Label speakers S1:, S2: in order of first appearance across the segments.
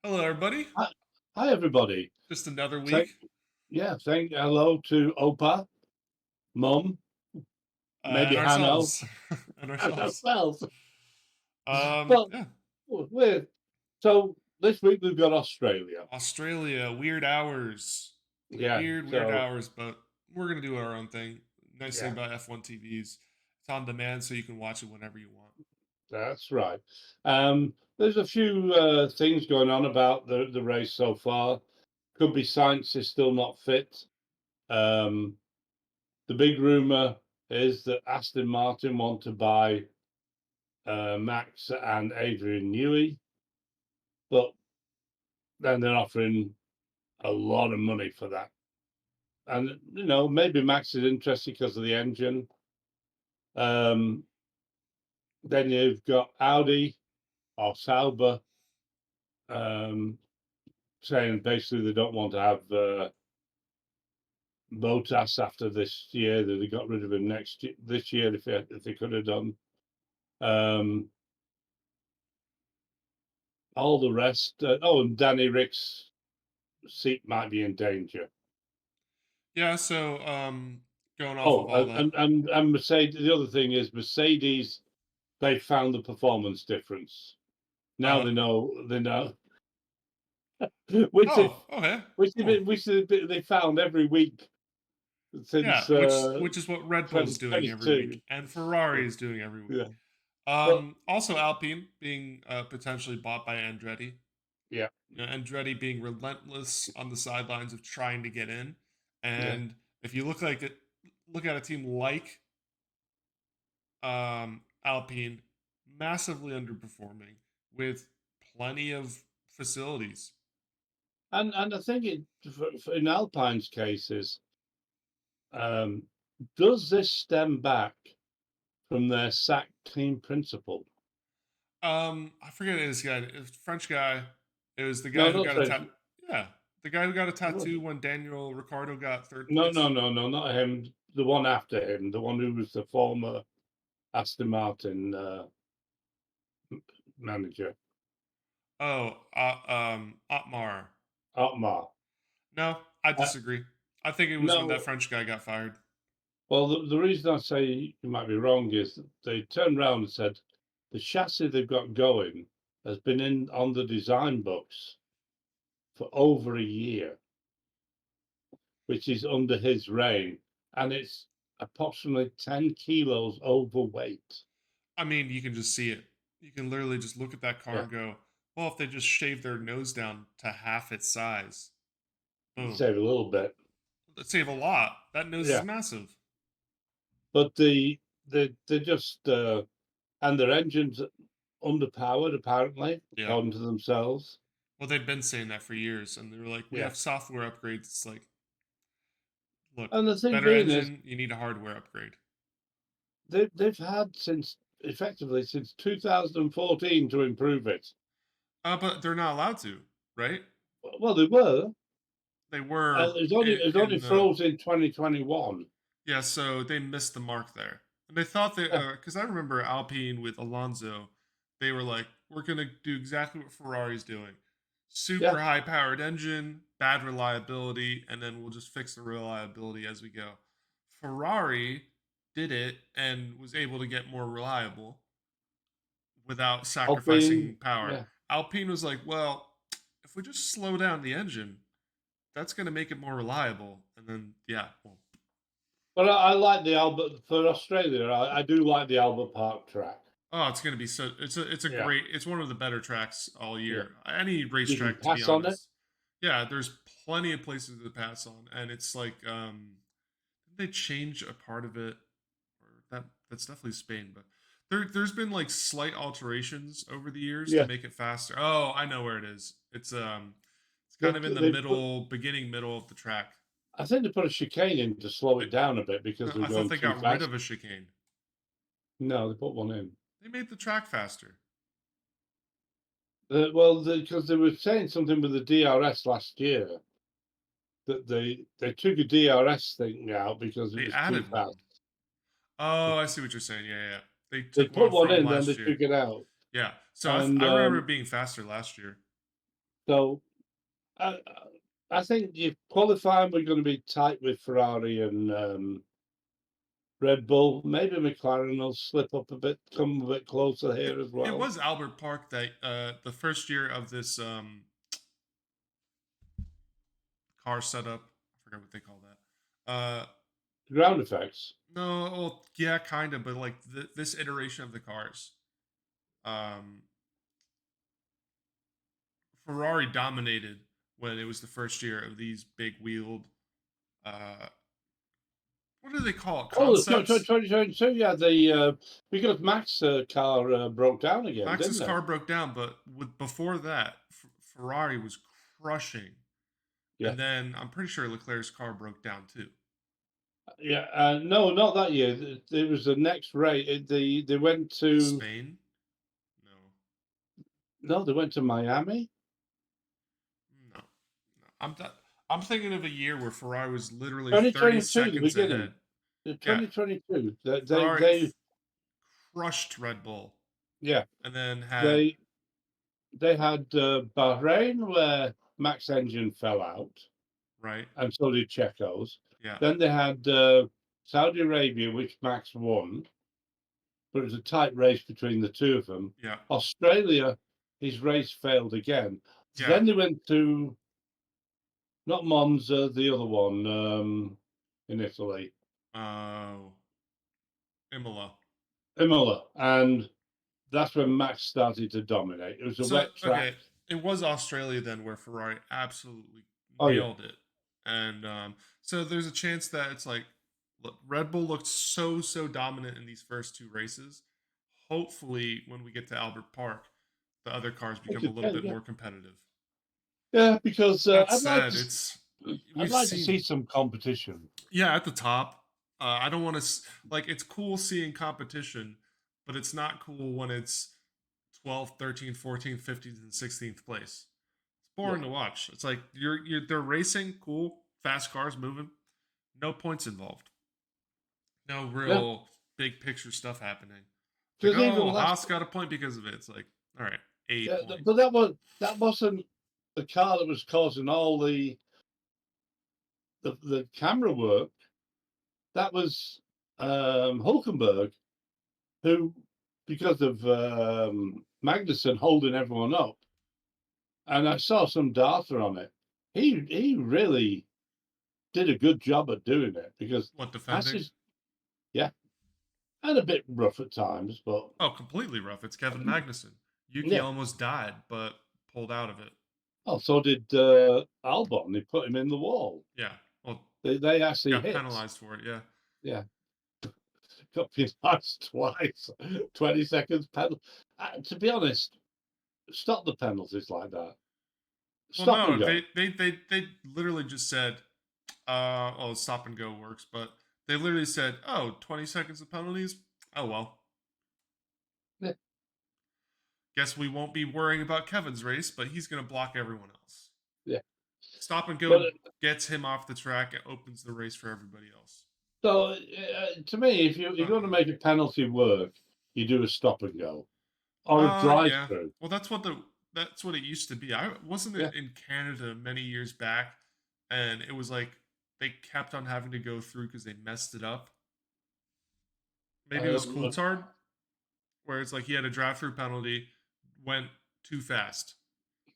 S1: Hello, everybody.
S2: Hi, hi everybody.
S1: Just another
S2: Say,
S1: week
S2: yeah, saying hello to Opa, Mum, maybe
S1: and
S2: Hanno,
S1: ourselves. And
S2: and
S1: ourselves.
S2: ourselves. But
S1: Yeah.
S2: we're so this week we've got Australia.
S1: Australia, weird hours.
S2: Yeah,
S1: Weird
S2: so
S1: hours, but we're going to do our own thing. Nice thing
S2: yeah,
S1: about F1 TVs, it's on demand so you can watch it whenever you want.
S2: that's right. There's a few things going on about the race so far. Could be Sainz is still not fit. Um, the big rumor is that Aston Martin want to buy Max and Adrian Newey, but then they're offering a lot of money for that. And maybe Max is interested because of the engine. Um, then you've got Audi or Sauber um, saying basically they don't want to have Bottas after this year. That they got rid of him this year if they could have done. Um, all the rest. And Danny Rick's seat might be in danger.
S1: Yeah, so going off of
S2: Oh,
S1: all that.
S2: and Mercedes. The other thing is Mercedes. They found the performance difference. Now
S1: Uh,
S2: they know which they
S1: oh, okay.
S2: which
S1: Cool.
S2: they found every week
S1: Yeah,
S2: since
S1: which is what Red Bull's doing every
S2: 2022.
S1: week and Ferrari is doing every week.
S2: Yeah, but
S1: Also Alpine being potentially bought by Andretti.
S2: yeah,
S1: Andretti being relentless on the sidelines of trying to get in.
S2: yeah,
S1: And if you look at a team like Alpine, massively underperforming with plenty of facilities.
S2: and I think in Alpine's cases, um, does this stem back from their sack team principle?
S1: I forget his guy, it was a French guy. It was the guy
S2: No,
S1: who
S2: not
S1: got a
S2: French.
S1: yeah, the guy who got a
S2: No,
S1: tattoo when Daniel Ricciardo got third
S2: no,
S1: place.
S2: no, no, no, not him. The one after him, the one who was the former Aston Martin manager,
S1: Oh, Otmar.
S2: Otmar.
S1: No, I
S2: Uh,
S1: disagree. I think it was when that
S2: no,
S1: French guy got fired.
S2: well, the reason I say you might be wrong is that they turned around and said the chassis they've got going has been in on the design books for over a year, which is under his reign, and it's approximately 10 kilos overweight.
S1: I mean, you can just see it. You can literally just look at that car
S2: Yeah,
S1: and go, well, if they just shave their nose down to half its size, boom.
S2: save a little bit.
S1: That'd save a lot. That nose is
S2: Yeah,
S1: massive.
S2: but they just and their engines underpowered apparently,
S1: Yeah.
S2: according to themselves.
S1: Well, they've been saying that for years, and they were like, we
S2: Yeah,
S1: have software upgrades. It's like, look,
S2: and the thing
S1: better
S2: being is
S1: engine, you need a hardware upgrade.
S2: they've had since effectively since 2014 to improve it.
S1: But they're not allowed to, right?
S2: Well, they were.
S1: They were
S2: It was only
S1: in the
S2: froze in 2021.
S1: yeah, so they missed the mark there. And they thought that
S2: Yeah,
S1: because I remember Alpine with Alonso, they were like, "We're gonna do exactly what Ferrari's doing:
S2: yeah.
S1: super high powered engine, bad reliability, and then we'll just fix the reliability as we go." Ferrari did it and was able to get more reliable without
S2: Alpine,
S1: sacrificing power.
S2: yeah.
S1: Alpine was like, "Well, if we just slow down the engine, that's going to make it more reliable." And then, yeah, well,
S2: But I like the Albert for Australia. I do like the Albert Park track.
S1: oh, it's gonna be so. It's a
S2: Yeah,
S1: great. It's one of the better tracks all
S2: yeah.
S1: year. Any
S2: You can
S1: racetrack, to be
S2: pass on it.
S1: honest. Yeah, there's plenty of places to pass on, and it's like did they change a part of it, or that's definitely Spain, but there's been like slight alterations over the years to
S2: Yeah,
S1: make it faster. Oh, I know where it is. It's
S2: they
S1: kind of in the
S2: they put.
S1: middle of the track.
S2: I think they put a chicane in to slow
S1: They,
S2: it down a bit because
S1: no,
S2: they're
S1: I thought
S2: going
S1: they
S2: too
S1: got rid
S2: fast.
S1: of a chicane.
S2: No, they put one in.
S1: They made the track faster.
S2: Well, because they were saying something with the DRS last year that they took a DRS thing out because it
S1: They
S2: was too
S1: added
S2: fast.
S1: one. Oh, I see what you're saying. Yeah, yeah. They
S2: They
S1: took
S2: put
S1: one
S2: one
S1: from
S2: in, then they
S1: last
S2: took
S1: year.
S2: it out,
S1: Yeah. So
S2: and
S1: I remember it being faster last year.
S2: So I I think if qualifying we're going to be tight with Ferrari and Red Bull. Maybe McLaren will slip up a bit, come a bit closer
S1: It
S2: here as
S1: it
S2: well.
S1: was Albert Park that the first year of this car setup. I forget what they call that.
S2: Ground effects.
S1: No, well, yeah, kind of, but like this iteration of the cars, um, Ferrari dominated when it was the first year of these big wheeled. Uh, what do they call it?
S2: Oh, the
S1: Concepts.
S2: 2022, yeah, the because Max car broke down again,
S1: Max's
S2: didn't it?
S1: car broke down, but with before that, Ferrari was crushing,
S2: Yeah,
S1: and then I'm pretty sure Leclerc's car broke down too.
S2: yeah. No, not that year. It was the next race. They went to
S1: Spain? No,
S2: no, they went to Miami.
S1: no, no. I'm thinking of a year where Ferrari was literally 30
S2: 2022, the
S1: seconds
S2: beginning.
S1: ahead.
S2: The
S1: Yeah,
S2: 2022.
S1: Ferrari
S2: They
S1: crushed Red Bull,
S2: yeah
S1: and then had
S2: they they had Bahrain where Max engine fell out,
S1: right.
S2: and so did Checo's.
S1: Yeah,
S2: Then they had Saudi Arabia, which Max won, but it was a tight race between the two of them.
S1: yeah,
S2: Australia, his race failed again. So
S1: yeah.
S2: then they went to not Monza, the other one in Italy,
S1: Oh, Imola.
S2: Imola, and that's when Max started to dominate. It was a
S1: So
S2: wet track.
S1: okay, it was Australia then where Ferrari absolutely
S2: Oh yeah,
S1: nailed it, and so there's a chance that it's like, look, Red Bull looked so dominant in these first two races. Hopefully, when we get to Albert Park, the other cars become a little bit
S2: yeah,
S1: more competitive.
S2: yeah. Because
S1: That said, it's
S2: I'd
S1: we've
S2: like to see
S1: seen,
S2: some competition.
S1: yeah, at the top. I don't want to like it's cool seeing competition, but it's not cool when it's 12th, 13th, 14th, 15th, and 16th place. It's
S2: Yeah,
S1: boring to watch. It's like they're racing, cool, fast cars moving, no points involved, no
S2: yeah.
S1: real big picture stuff happening. It's like,
S2: Because even
S1: oh,
S2: last,
S1: Haas got a point because of it. It's like, all right, a
S2: yeah,
S1: point.
S2: but that wasn't the car that was causing all the camera work. That was Hulkenberg, who, because of Magnussen holding everyone up, and I saw some data on it. He really did a good job at doing it because
S1: What defending?
S2: Haas yeah, and a bit rough at times, but
S1: Oh, completely rough. It's Kevin Magnussen. Yuki
S2: yeah.
S1: almost died, but pulled out of it.
S2: Oh, so did Albon. They put him in the wall.
S1: Yeah. Well,
S2: They actually
S1: got
S2: hit.
S1: penalized for it. Yeah.
S2: Yeah, got penalised twice. 20 seconds penalty. To be honest, stop the penalties like that.
S1: Well,
S2: Stop and
S1: no,
S2: go.
S1: they literally just said, oh, stop and go works, but they literally said, oh, 20 seconds of penalties. Oh well.
S2: Yeah,
S1: Guess we won't be worrying about Kevin's race, but he's going to block everyone else.
S2: yeah.
S1: Stop and
S2: But
S1: go gets him off the track and opens the race for everybody else.
S2: so to me, if
S1: Uh,
S2: you want to make a penalty work, you do a stop and go or a drive
S1: yeah.
S2: through.
S1: Well, that's what it used to be. I wasn't
S2: Yeah.
S1: it in Canada many years back, and it was like they kept on having to go through because they messed it up. Maybe it was
S2: Um,
S1: Coulthard, where it's like he had a drive-through penalty, went too fast,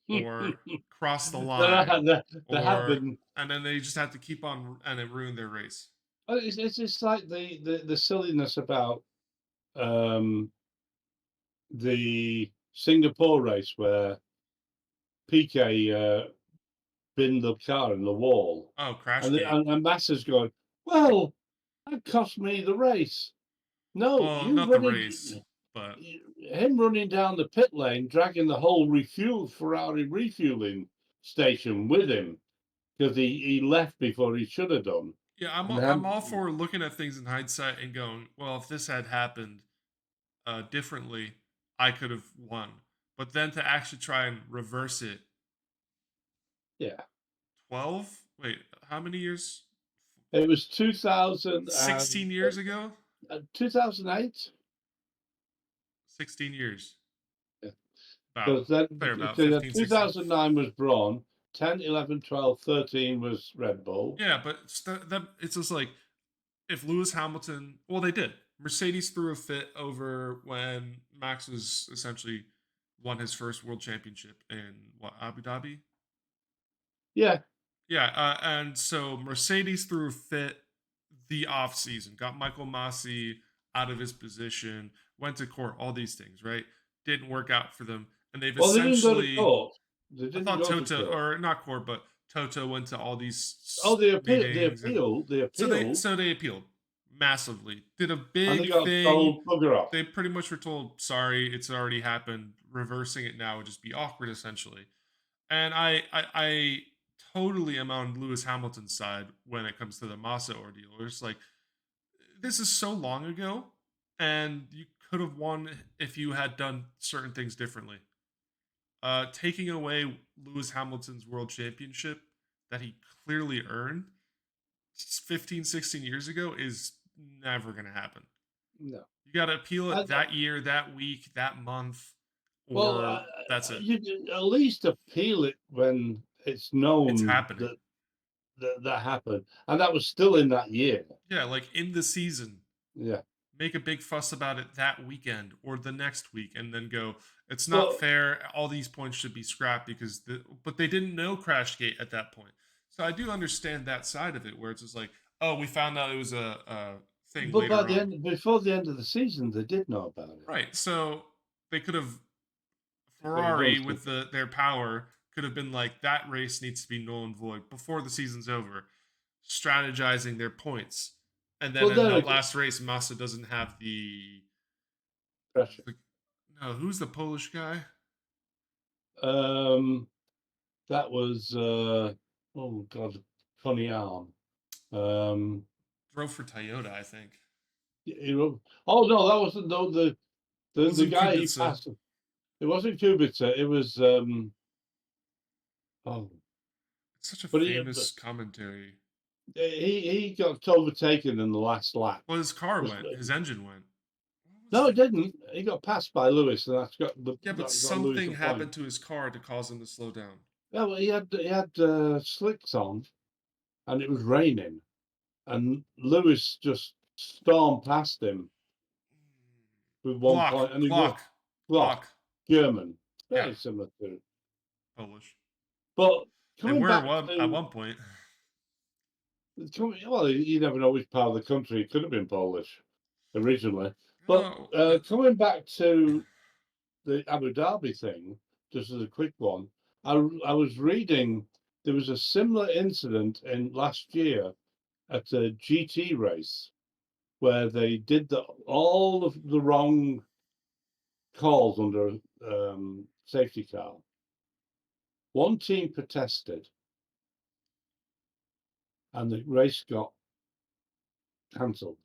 S1: or crossed the line,
S2: there have
S1: or
S2: been.
S1: and then they just had to keep on, and it ruined their race.
S2: It's like the silliness about um, the Singapore race where PK binned the car in the wall,
S1: Oh, Crashgate.
S2: and Massa's going, well, that cost me the race. No,
S1: Well,
S2: you
S1: not the
S2: running
S1: race, but
S2: him running down the pit lane, dragging the whole Ferrari refueling station with him because he left before he should have done.
S1: yeah,
S2: And
S1: I'm
S2: then,
S1: all for looking at things in hindsight and going, well, if this had happened differently, I could have won. But then to actually try and reverse it,
S2: yeah,
S1: 12? Wait, how many years?
S2: it was 2000
S1: 16 years ago?
S2: 2008.
S1: 16 years. About
S2: Because then
S1: they're about
S2: so
S1: 15, 16.
S2: 2009 was Braun, 10, 11, 12, 13 was Red Bull.
S1: Yeah, but it's just like if Lewis Hamilton, well, they did. Mercedes threw a fit over when Max was essentially won his first world championship in what, Abu Dhabi.
S2: Yeah.
S1: Yeah, and so Mercedes threw a fit the off season, got Michael Masi out of his position, went to court, all these things, right? Didn't work out for them, and they've
S2: Well, they didn't go to
S1: essentially,
S2: court. They
S1: I
S2: didn't
S1: thought
S2: go to
S1: Toto,
S2: court.
S1: or not court, but Toto went to all
S2: Oh,
S1: these
S2: they appealed. They
S1: meetings, and
S2: appealed. They
S1: so they
S2: appealed,
S1: so they appealed massively, did a
S2: and they
S1: big
S2: got
S1: thing.
S2: told bugger off.
S1: They pretty much were told, sorry, it's already happened. Reversing it now would just be awkward, essentially. And I totally am on Lewis Hamilton's side when it comes to the Massa ordeal. It's like this is so long ago, and you could have won if you had done certain things differently. Taking away Lewis Hamilton's world championship that he clearly earned 15, 16 years ago is never going to happen.
S2: No.
S1: You got to appeal it
S2: And,
S1: that year, that week, that month,
S2: well,
S1: or that's it.
S2: you at least appeal it when it's
S1: It's
S2: known
S1: happening.
S2: that happened, and that was still in that year.
S1: Yeah, like in the season,
S2: Yeah.
S1: make a big fuss about it that weekend or the next week, and then go, it's not
S2: Well,
S1: fair. All these points should be scrapped but they didn't know Crashgate at that point. So I do understand that side of it, where it's just like, oh, we found out it was a thing
S2: but by
S1: later
S2: the
S1: on,
S2: end, before the end of the season, they did know about it.
S1: right? So they could have
S2: They were done
S1: Ferrari with
S2: something.
S1: their power could have been like, that race needs to be null and void before the season's over, strategizing their points. And then
S2: Well,
S1: in
S2: there
S1: the
S2: again,
S1: last race, Massa doesn't have
S2: pressure.
S1: the no, who's the Polish guy?
S2: Um, that was oh god, funny arm. Um,
S1: Drove for Toyota, I think.
S2: oh no, that wasn't no,
S1: It
S2: the
S1: wasn't
S2: guy he
S1: Kubica.
S2: passed. It wasn't Kubica. It was oh,
S1: It's such a
S2: but
S1: famous commentary.
S2: he got overtaken in the last lap.
S1: Well, his car went, his engine went. What was
S2: No,
S1: the?
S2: it didn't. He got passed by Lewis, and
S1: Yeah, but
S2: that got Lewis
S1: something
S2: a point.
S1: happened to his car to cause him to slow down.
S2: Yeah, well, he had slicks on, and it was raining, and Lewis just stormed past him with 1 point, and he was
S1: Glock,
S2: blocked.
S1: Glock.
S2: German,
S1: Yeah,
S2: very similar to.
S1: Polish.
S2: But
S1: They
S2: coming
S1: were
S2: back
S1: one at
S2: to
S1: one point.
S2: well, you never know which part of the country. It could have been Polish originally, but
S1: Oh,
S2: coming back to the Abu Dhabi thing, just as a quick one, I was reading there was a similar incident in last year at a GT race where they did all of the wrong calls under safety car. One team protested, and the race got cancelled.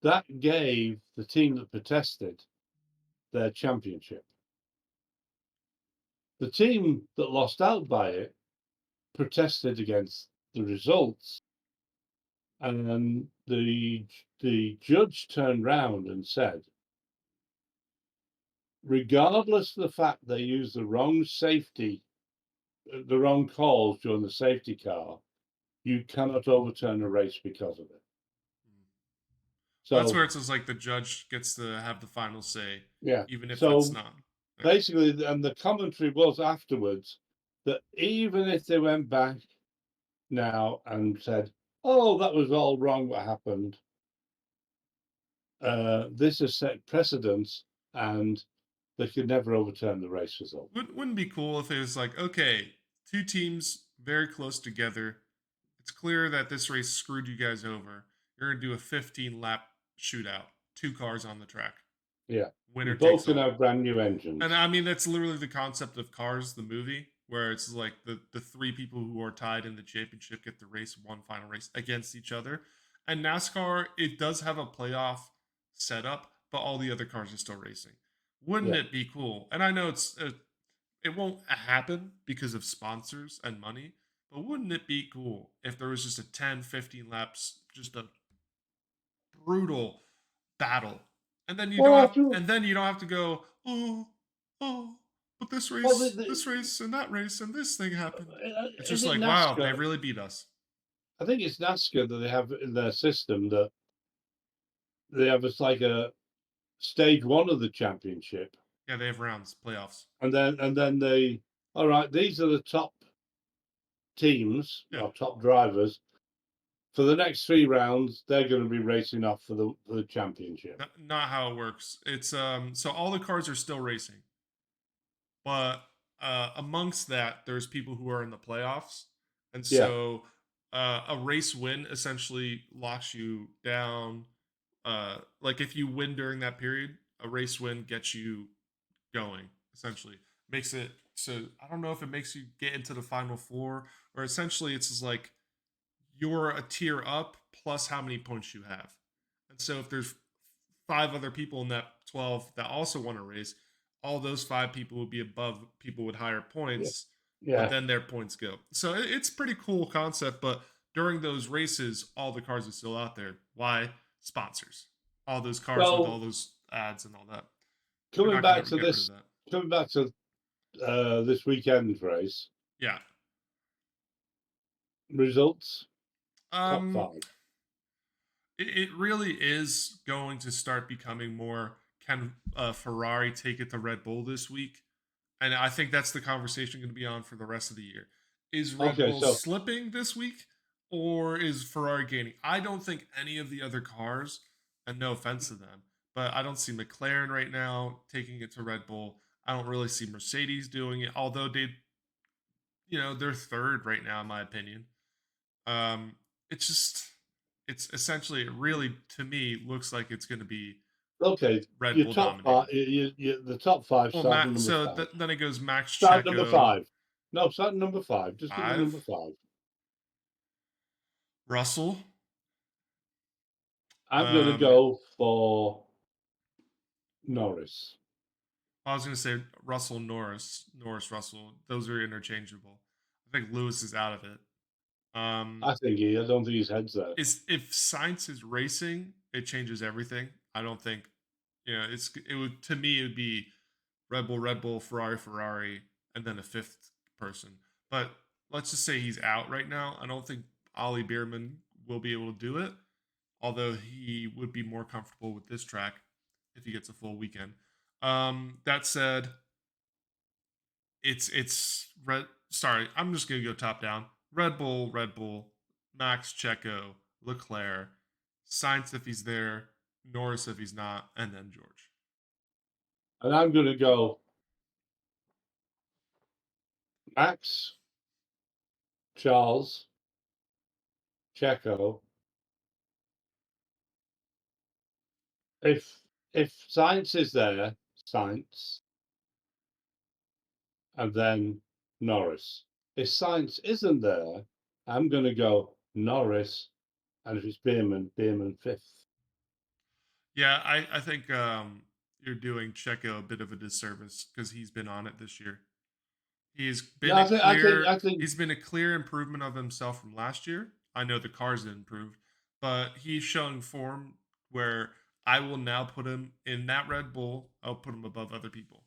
S2: That gave the team that protested their championship. The team that lost out by it protested against the results, and the judge turned round and said, regardless of the fact they used the wrong calls during the safety car, you cannot overturn a race because of it.
S1: well, that's
S2: So
S1: where it's just like the judge gets to have the final say,
S2: yeah,
S1: even if it's
S2: so
S1: not. Yeah.
S2: basically, and the commentary was afterwards that even if they went back now and said, "Oh, that was all wrong, what happened," this has set precedents, and they could never overturn the race result.
S1: Wouldn't be cool if it was like, okay, two teams very close together. It's clear that this race screwed you guys over. You're gonna do a 15 lap shootout, two cars on the track,
S2: Yeah,
S1: winner
S2: both
S1: takes
S2: can
S1: all.
S2: have brand new
S1: And
S2: engines.
S1: I mean, that's literally the concept of Cars, the movie, where it's like the three people who are tied in the championship get to race one final race against each other. And NASCAR, it does have a playoff setup, but all the other cars are still racing. Wouldn't
S2: Yeah,
S1: it be cool? And I know it won't happen because of sponsors and money, but wouldn't it be cool if there was just a 10, 15 laps, just a brutal battle, and then you
S2: well,
S1: don't have
S2: after
S1: and then you don't have to go, oh, oh, but
S2: Well,
S1: this race, and that race, and this thing happened. It's
S2: is
S1: just
S2: it
S1: like, wow, they
S2: NASCAR?
S1: really beat us.
S2: I think it's NASCAR that they have in their system that they have it's like a stage one of the championship,
S1: Yeah, they have rounds, playoffs.
S2: and then they, all right, these are the top teams
S1: Yeah,
S2: or top drivers for the next 3 rounds. They're going to be racing off for the championship.
S1: not how it works. It's so all the cars are still racing, but amongst that, there's people who are in the playoffs, and
S2: Yeah,
S1: so a race win essentially locks you down. Like if you win during that period, a race win gets you going. Essentially, makes it so. I don't know if it makes you get into the final four, or essentially it's just like you're a tier up plus how many points you have. And so if there's five other people in that 12 that also want to race, all those five people would be above people with higher
S2: yeah,
S1: points, but
S2: yeah.
S1: then their points go. So it's pretty cool concept, but during those races, all the cars are still out there. Why? Sponsors. All those cars with all
S2: So
S1: those ads and all that. They're
S2: coming
S1: not going
S2: back
S1: to
S2: to
S1: get rid of
S2: this,
S1: that.
S2: coming back to this weekend's race
S1: Yeah.
S2: results, top
S1: Um,
S2: five.
S1: it really is going to start becoming more. Can Ferrari take it to Red Bull this week? And I think that's the conversation going to be on for the rest of the year. Is Red
S2: Okay,
S1: Bull
S2: so
S1: slipping this week, or is Ferrari gaining? I don't think any of the other cars, and no offense to them, but I don't see McLaren right now taking it to Red Bull. I don't really see Mercedes doing it, although they're third right now in my opinion. Um, it's just it's essentially it really to me looks like it's going to be
S2: okay,
S1: Red
S2: your
S1: Bull
S2: top five,
S1: dominated.
S2: the top five
S1: Well,
S2: starting
S1: Matt,
S2: number
S1: so
S2: five.
S1: then it goes Max
S2: Start number
S1: Checo,
S2: five. No, starting number five. Just give me number
S1: 5,
S2: five.
S1: Russell.
S2: I'm going to
S1: Um,
S2: go for Norris.
S1: I was going to say Russell Norris Russell. Those are interchangeable. I think Lewis is out of it. Um,
S2: I don't think his head's there.
S1: is if Sainz is racing, it changes everything. I don't think it would to me it would be Red Bull, Ferrari, and then a fifth person. But let's just say he's out right now. I don't think Ollie Bierman will be able to do it, although he would be more comfortable with this track if he gets a full weekend. That said, it's red. Sorry, I'm just gonna go top down. Red Bull, Max Checo, Leclerc, Sainz if he's there, Norris if he's not, and then George.
S2: And I'm going to go Max, Charles, Checo. If Science is there, Science, and then Norris. If Science isn't there, I'm going to go Norris, and if it's Bierman, Bierman fifth.
S1: Yeah, I think you're doing Checo a bit of a disservice because he's been on it this year. He's
S2: No,
S1: been a
S2: I
S1: clear
S2: think.
S1: he's been a clear improvement of himself from last year. I know the cars improved, but he's showing form where I will now put him in that Red Bull. I'll put him above other people.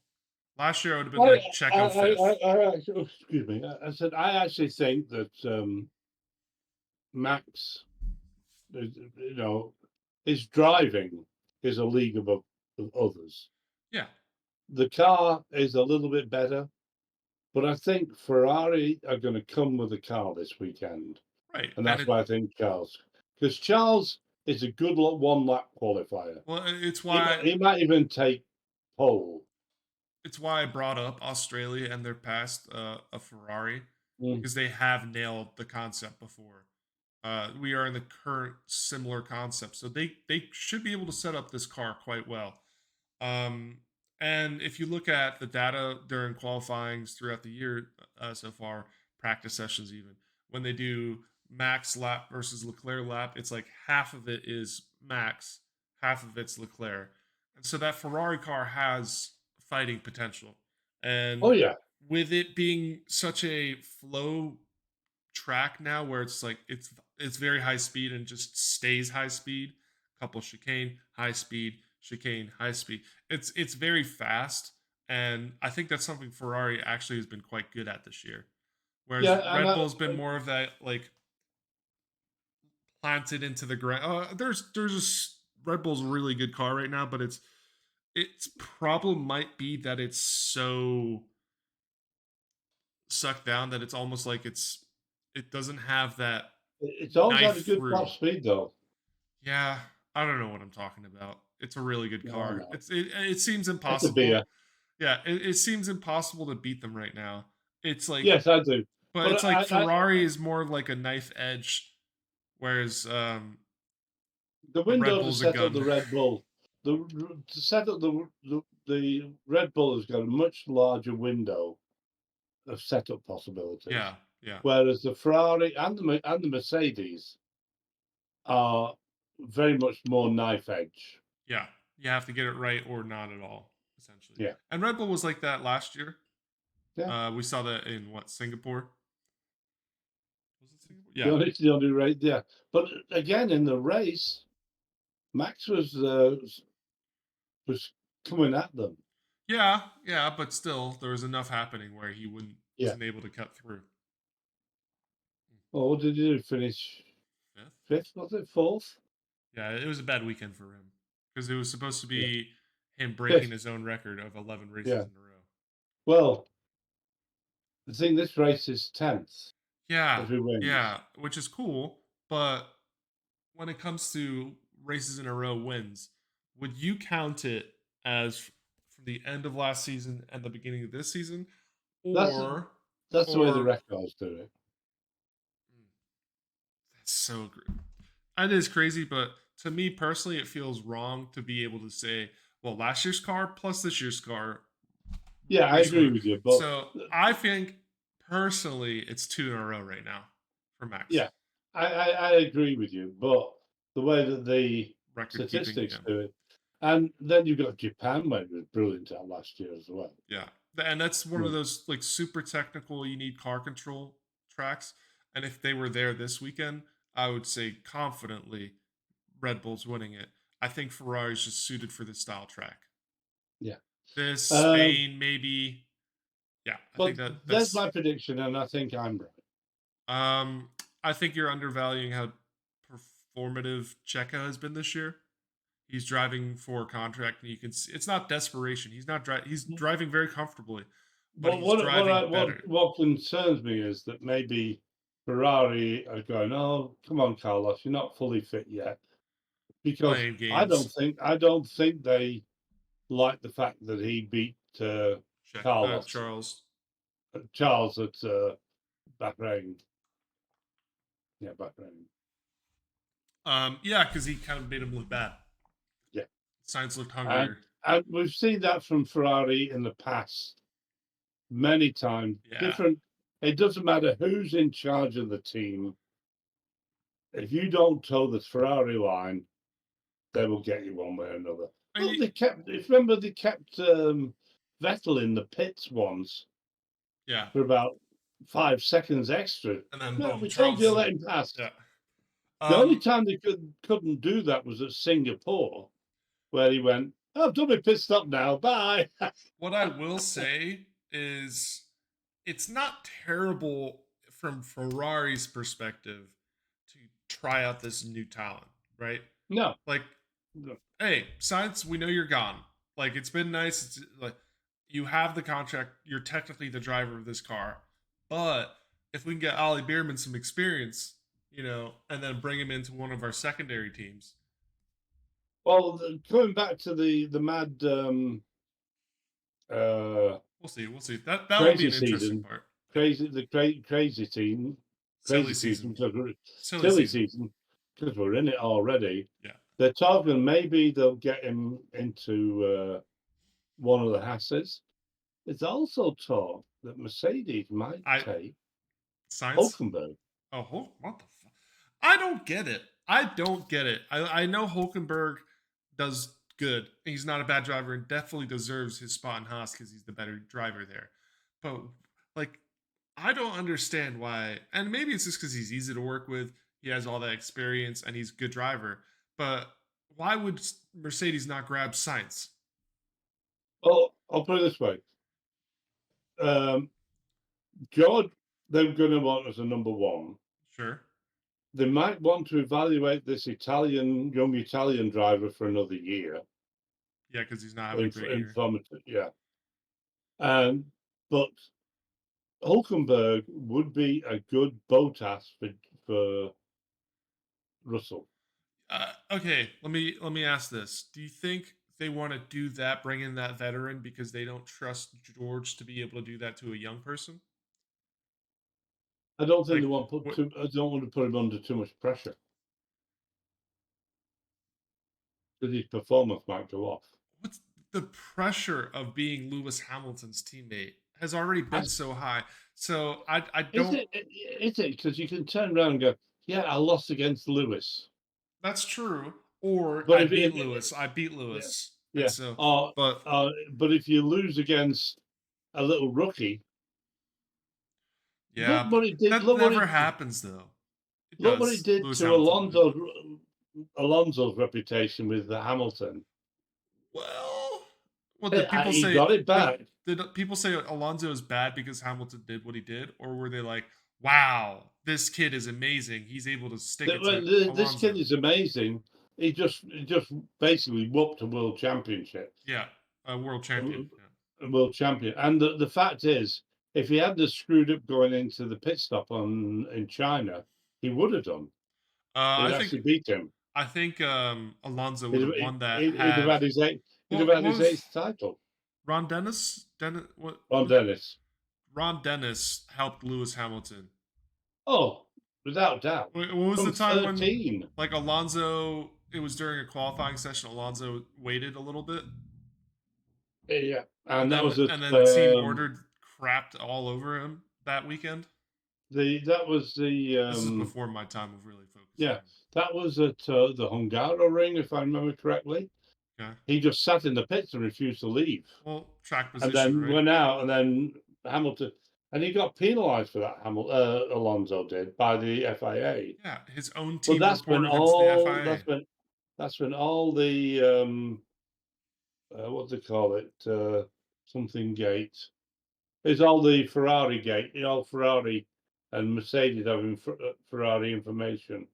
S1: Last year I would have been like Checo fifth.
S2: Excuse me. I said I actually think that Max, you know, his driving is a league above others.
S1: Yeah,
S2: The car is a little bit better, but I think Ferrari are going to come with a car this weekend,
S1: right.
S2: and
S1: And
S2: that's why I think Charles, because Charles is a good one lap qualifier.
S1: it's
S2: He
S1: why
S2: might, he might even take pole.
S1: I brought up Australia and their past a Ferrari
S2: Mm.
S1: because they have nailed the concept before. We are in the current similar concept, so they should be able to set up this car quite well. Um, and if you look at the data during qualifyings throughout the year so far, practice sessions even when they do Max lap versus Leclerc lap, it's like half of it is Max, half of it's Leclerc, and so that Ferrari car has fighting potential.
S2: Oh
S1: And
S2: yeah,
S1: with it being such a flow track now where it's like it's very high speed and just stays high speed, couple chicane high speed, chicane high speed, it's very fast, And I think that's something Ferrari actually has been quite good at this year. Whereas
S2: Yeah, and
S1: Red Bull's been more of that like planted into the ground. There's just Red Bull's a really good car right now, but its problem might be that it's so sucked down that it's almost like it doesn't have that
S2: it's always had a
S1: knife
S2: good top
S1: through.
S2: speed though.
S1: Yeah, I don't know what I'm talking about. It's a really good
S2: No,
S1: car.
S2: no,
S1: It seems
S2: it's a beer.
S1: impossible. Yeah, it seems impossible to beat them right now. It's like,
S2: Yes, I do.
S1: but
S2: But
S1: it's like
S2: I
S1: Ferrari is more like a knife edge, whereas
S2: the
S1: the Red
S2: window to
S1: Bull's a
S2: set up the
S1: gun.
S2: Red Bull, to set up the Red Bull has got a much larger window of setup possibilities,
S1: Yeah, yeah,
S2: whereas the Ferrari and the Mercedes are very much more knife edge.
S1: yeah. You have to get it right or not at all, essentially.
S2: Yeah,
S1: And Red Bull was like that last year.
S2: yeah.
S1: We saw that in what, Singapore? Was it Singapore?
S2: The
S1: Yeah,
S2: only right there. But again, in the race, Max was coming at them.
S1: yeah, yeah. But still, there was enough happening where he wouldn't
S2: Yeah.
S1: wasn't able to cut through.
S2: Well, what did he do? Finish
S1: Fifth.
S2: fifth? Was it fourth?
S1: Yeah, it was a bad weekend for him because it was supposed to
S2: Yeah,
S1: be him breaking
S2: fifth.
S1: his own record of 11 races
S2: Yeah.
S1: in a row.
S2: Well, the thing this race is 10th
S1: Yeah,
S2: if he wins.
S1: yeah, which is cool. But when it comes to races in a row wins, would you count it as from the end of last season and the beginning of this season,
S2: That's
S1: or
S2: that's the way the
S1: or
S2: records do it.
S1: hmm, that's so great. That is crazy, but to me personally, it feels wrong to be able to say, well, last year's car plus this year's car
S2: Yeah, I
S1: race
S2: agree
S1: winner.
S2: with you, but
S1: So I think personally, it's two in a row right now for Max
S2: yeah, I agree with you, but the way that the
S1: record keeping.
S2: statistics
S1: Yeah,
S2: do it, and then you've got Japan, where it was brilliant at last year as well.
S1: yeah, and that's one of
S2: Mm.
S1: those like super technical. You need car control tracks, and if they were there this weekend, I would say confidently Red Bull's winning it. I think Ferrari's just suited for this style track.
S2: Yeah.
S1: This
S2: Um,
S1: Spain maybe. Yeah, I
S2: but
S1: think that
S2: there's
S1: that's
S2: my prediction, and I think I'm right.
S1: I think you're undervaluing how performative Checo has been this year. He's driving for a contract, and you can see it's not desperation. He's not driving. He's driving very comfortably, but
S2: But
S1: he's driving better.
S2: what concerns me is that maybe Ferrari are going, "Oh, come on, Carlos, you're not fully fit yet," because
S1: Playing games.
S2: I don't think they like the fact that he beat
S1: Check
S2: Carlos
S1: Charles.
S2: Charles at Bahrain. Yeah, Bahrain.
S1: Yeah, because he kind of made him look bad.
S2: Yeah,
S1: Sainz looked
S2: and
S1: hungrier.
S2: we've seen that from Ferrari in the past many times.
S1: Yeah,
S2: Different. It doesn't matter who's in charge of the team. If you don't toe the Ferrari line, they will get you one way or another.
S1: I
S2: Well,
S1: mean,
S2: they kept. If remember, they kept Vettel in the pits once
S1: yeah,
S2: for about 5 seconds extra.
S1: and then
S2: No,
S1: boom,
S2: we told you to
S1: Charles.
S2: let him pass.
S1: Yeah.
S2: The only
S1: Um,
S2: time they couldn't do that was at Singapore, where he went, "Oh, I've done my pit stop now. Bye."
S1: what I will say is, it's not terrible from Ferrari's perspective to try out this new talent, right?
S2: No,
S1: Like,
S2: no.
S1: hey, Science, we know you're gone. Like, it's been nice. It's like you have the contract. You're technically the driver of this car, but if we can get Ollie Bierman some experience, and then bring him into one of our secondary teams,
S2: Well, coming back to the mad uh,
S1: we'll see. We'll see. That will be
S2: crazy
S1: an interesting
S2: season,
S1: part.
S2: crazy team,
S1: Silly season.
S2: because
S1: Silly
S2: silly
S1: season.
S2: season because we're in it already.
S1: Yeah.
S2: They're talking maybe they'll get him into one of the Hasses. There's also talk that Mercedes might
S1: I
S2: take
S1: Science.
S2: Hulkenberg.
S1: Oh, what the fuck? I don't get it. I don't get it. I know Hulkenberg does good. He's not a bad driver and definitely deserves his spot in Haas because he's the better driver there. But like, I don't understand why. And maybe it's just because he's easy to work with. He has all that experience and he's a good driver. But why would Mercedes not grab Sainz?
S2: Well, I'll put it this way. Um, George, they're going to want as a number one.
S1: Sure.
S2: They might want to evaluate this young Italian driver for another year.
S1: Yeah, because he's not having a great year.
S2: Yeah. Um, but Hulkenberg would be a good BOTAS for Russell.
S1: Okay, let me ask this: do you think they want to do that, bring in that veteran because they don't trust George to be able to do that to a young person?
S2: I don't think
S1: Like,
S2: they want put
S1: what?
S2: too. I don't want to put him under too much pressure because his performance might go off.
S1: What's the pressure of being Lewis Hamilton's teammate has already been
S2: As,
S1: so high. So I
S2: is
S1: don't.
S2: it? Is it? Because you can turn around and go, "Yeah, I lost against Lewis,"
S1: That's true. Or
S2: but
S1: I
S2: if,
S1: beat Lewis. I beat
S2: yeah,
S1: Lewis, and
S2: yeah,
S1: so,
S2: or
S1: but
S2: but if you lose against a little rookie, look
S1: yeah,
S2: what
S1: but
S2: he did.
S1: that never happens though. It
S2: Look what he
S1: does.
S2: did
S1: Lewis
S2: to
S1: Hamilton would.
S2: Alonso's reputation with the Hamilton.
S1: Well, well, did people
S2: He
S1: say
S2: got it
S1: did
S2: back.
S1: did people say Alonso is bad because Hamilton did what he did, or were they like, "Wow, this kid is amazing. He's able to stick it to
S2: This kid
S1: Alonso."
S2: is amazing. He just basically whooped a world championship,
S1: Yeah, a world
S2: a,
S1: champion. Yeah.
S2: a world champion. And the fact is, if he hadn't screwed up going into the pit stop on in China, he would have done.
S1: Uh,
S2: He'd
S1: I think
S2: actually beat him.
S1: I think Alonso would have won that.
S2: He'd have had his eighth. He'd have
S1: What
S2: had his
S1: was
S2: eighth title
S1: Ron Dennis? Dennis what
S2: on
S1: was
S2: Dennis.
S1: Ron Dennis helped Lewis Hamilton.
S2: Oh, without doubt.
S1: What was the
S2: From
S1: time when
S2: 13.
S1: like Alonso? It was during a qualifying session. Alonso waited a little bit,
S2: Yeah,
S1: and
S2: and that
S1: then
S2: was at
S1: the team ordered crapped all over him that weekend.
S2: the that was the
S1: This is before my time of really focusing
S2: yeah,
S1: on.
S2: that was at the Hungaroring, if I remember correctly.
S1: Okay.
S2: He just sat in the pits and refused to leave,
S1: Well, track
S2: and
S1: position,
S2: then
S1: right?
S2: went out, and then Hamilton, and he got penalised for that. Alonso did by the FIA.
S1: Yeah, his own
S2: But
S1: team reported him to the FIA.
S2: that's when all the what do they call it, something gate. It's all the Ferrari gate, you know, Ferrari and Mercedes having Ferrari information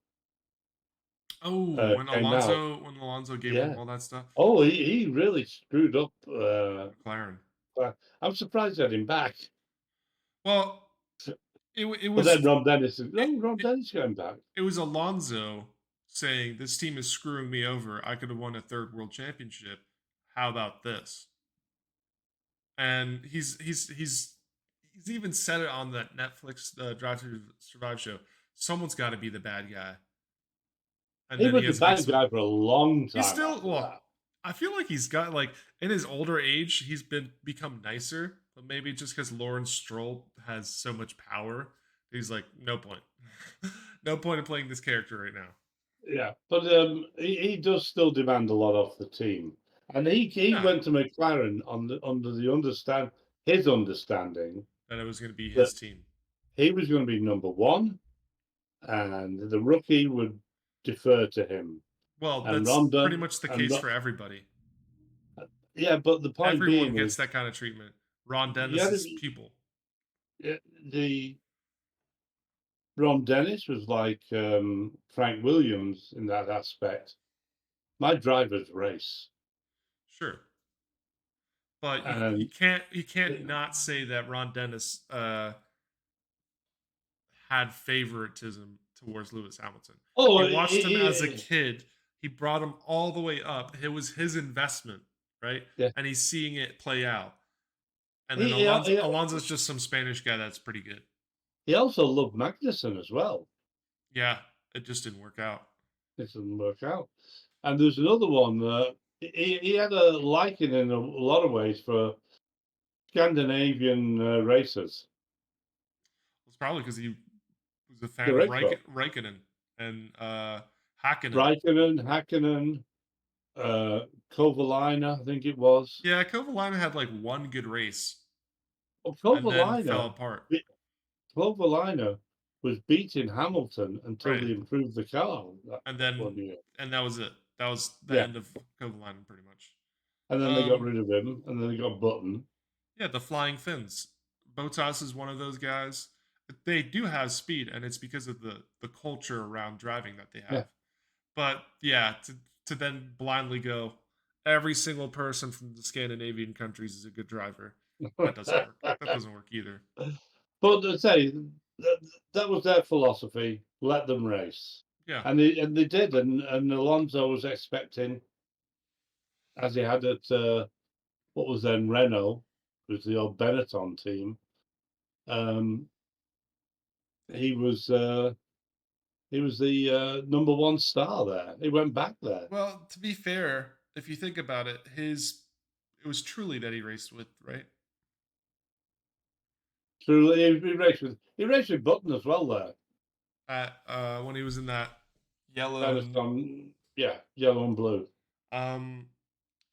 S1: Oh,
S2: came out.
S1: When Alonso gave him
S2: Yeah.
S1: all that stuff,
S2: Oh, he really screwed up.
S1: McLaren.
S2: I'm surprised he had him back.
S1: Well, it
S2: But then
S1: was
S2: Ron Dennis,
S1: it,
S2: no, Ron
S1: it,
S2: Dennis came back.
S1: it was Alonso saying this team is screwing me over. I could have won a third world championship. How about this? And he's even said it on that Netflix Drive to Survive show. Someone's got to be the bad guy, and
S2: He
S1: then he
S2: was the
S1: has a big
S2: bad
S1: smile.
S2: guy for a long
S1: He's
S2: time
S1: still
S2: after
S1: well.
S2: that.
S1: I feel like he's got like in his older age, he's been become nicer, but maybe just because Lawrence Stroll has so much power, he's like, no point, no point in playing this character right now.
S2: Yeah, but he does still demand a lot off the team, and he
S1: Yeah,
S2: went to McLaren on the under the his understanding
S1: that it was going to be
S2: that
S1: his team.
S2: he was going to be number one, and the rookie would defer to him.
S1: Well,
S2: And
S1: that's pretty
S2: Ronda
S1: much the
S2: and
S1: case for everybody.
S2: yeah, but the point
S1: Everyone
S2: being
S1: gets
S2: is,
S1: that kind of treatment. Ron
S2: you had
S1: Dennis's pupil.
S2: the Ron Dennis was like Frank Williams in that aspect. My driver's race,
S1: Sure, but
S2: and
S1: you can't not say that Ron Dennis had favoritism towards Lewis Hamilton.
S2: oh,
S1: He watched him as a kid. He brought him all the way up. It was his investment, right?
S2: yeah,
S1: And he's seeing it play out. And then
S2: he, he
S1: Alonso's just some Spanish guy that's pretty good.
S2: he also loved Magnussen as well.
S1: Yeah, it just didn't work out.
S2: It didn't work out. And there's another one. He had a liking in a lot of ways for Scandinavian racers.
S1: It's probably because he was a
S2: The
S1: fan of
S2: race car.
S1: Raikkonen and Hakkinen.
S2: Hakkinen, Kovalainen, I think it was.
S1: Yeah, Kovalainen had like one good race
S2: Well,
S1: and then fell apart.
S2: Kovalainen was beating Hamilton until
S1: Right.
S2: they improved the car that
S1: And
S2: one
S1: then
S2: year.
S1: that was it. That was the
S2: Yeah,
S1: end of Kovalainen pretty much.
S2: and then they got
S1: Um,
S2: rid of him, and then they got Button.
S1: yeah, the flying fins. Botas is one of those guys. They do have speed, and it's because of the culture around driving that they
S2: Yeah.
S1: have. But yeah, to then blindly go, every single person from the Scandinavian countries is a good driver. That doesn't work. That doesn't work either.
S2: But I say that that was their philosophy. Let them race,
S1: Yeah.
S2: and they did. And Alonso was expecting, as he had at what was then Renault, was the old Benetton team. Um, he was the number one star there. He went back there.
S1: Well, to be fair, if you think about it, his it was truly that he raced with, right?
S2: Truly, he raced with Button as well there.
S1: At when he was in that yellow and
S2: Benetton, yeah, yellow and blue.
S1: um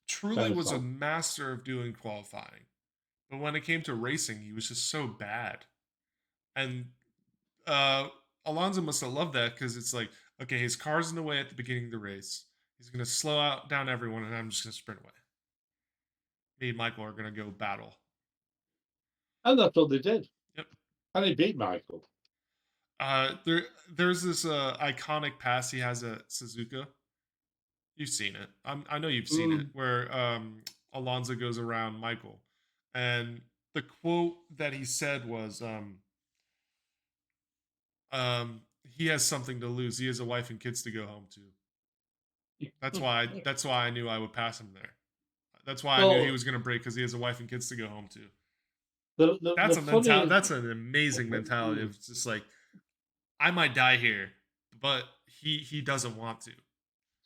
S1: truly was a
S2: Benetton.
S1: master of doing qualifying. But when it came to racing, he was just so bad. And uh Alonso must have loved that because it's like, okay, his car's in the way at the beginning of the race. He's gonna slow out down everyone, and I'm just gonna sprint away. Me and Michael are gonna go battle.
S2: And that's what they did.
S1: Yep.
S2: And he beat Michael.
S1: There's this iconic pass he has at Suzuka. You've seen it. I know you've seen it,
S2: Mm.
S1: where Alonso goes around Michael, and the quote that he said was, "He has something to lose. He has a wife and kids to go home to." That's why I knew I would pass him there. That's why I knew he
S2: Well,
S1: was going to break because he has a wife and kids to go home to.
S2: the
S1: That's a mental.
S2: funny
S1: That's an amazing mentality. Of just like, I might die here, but he doesn't want to.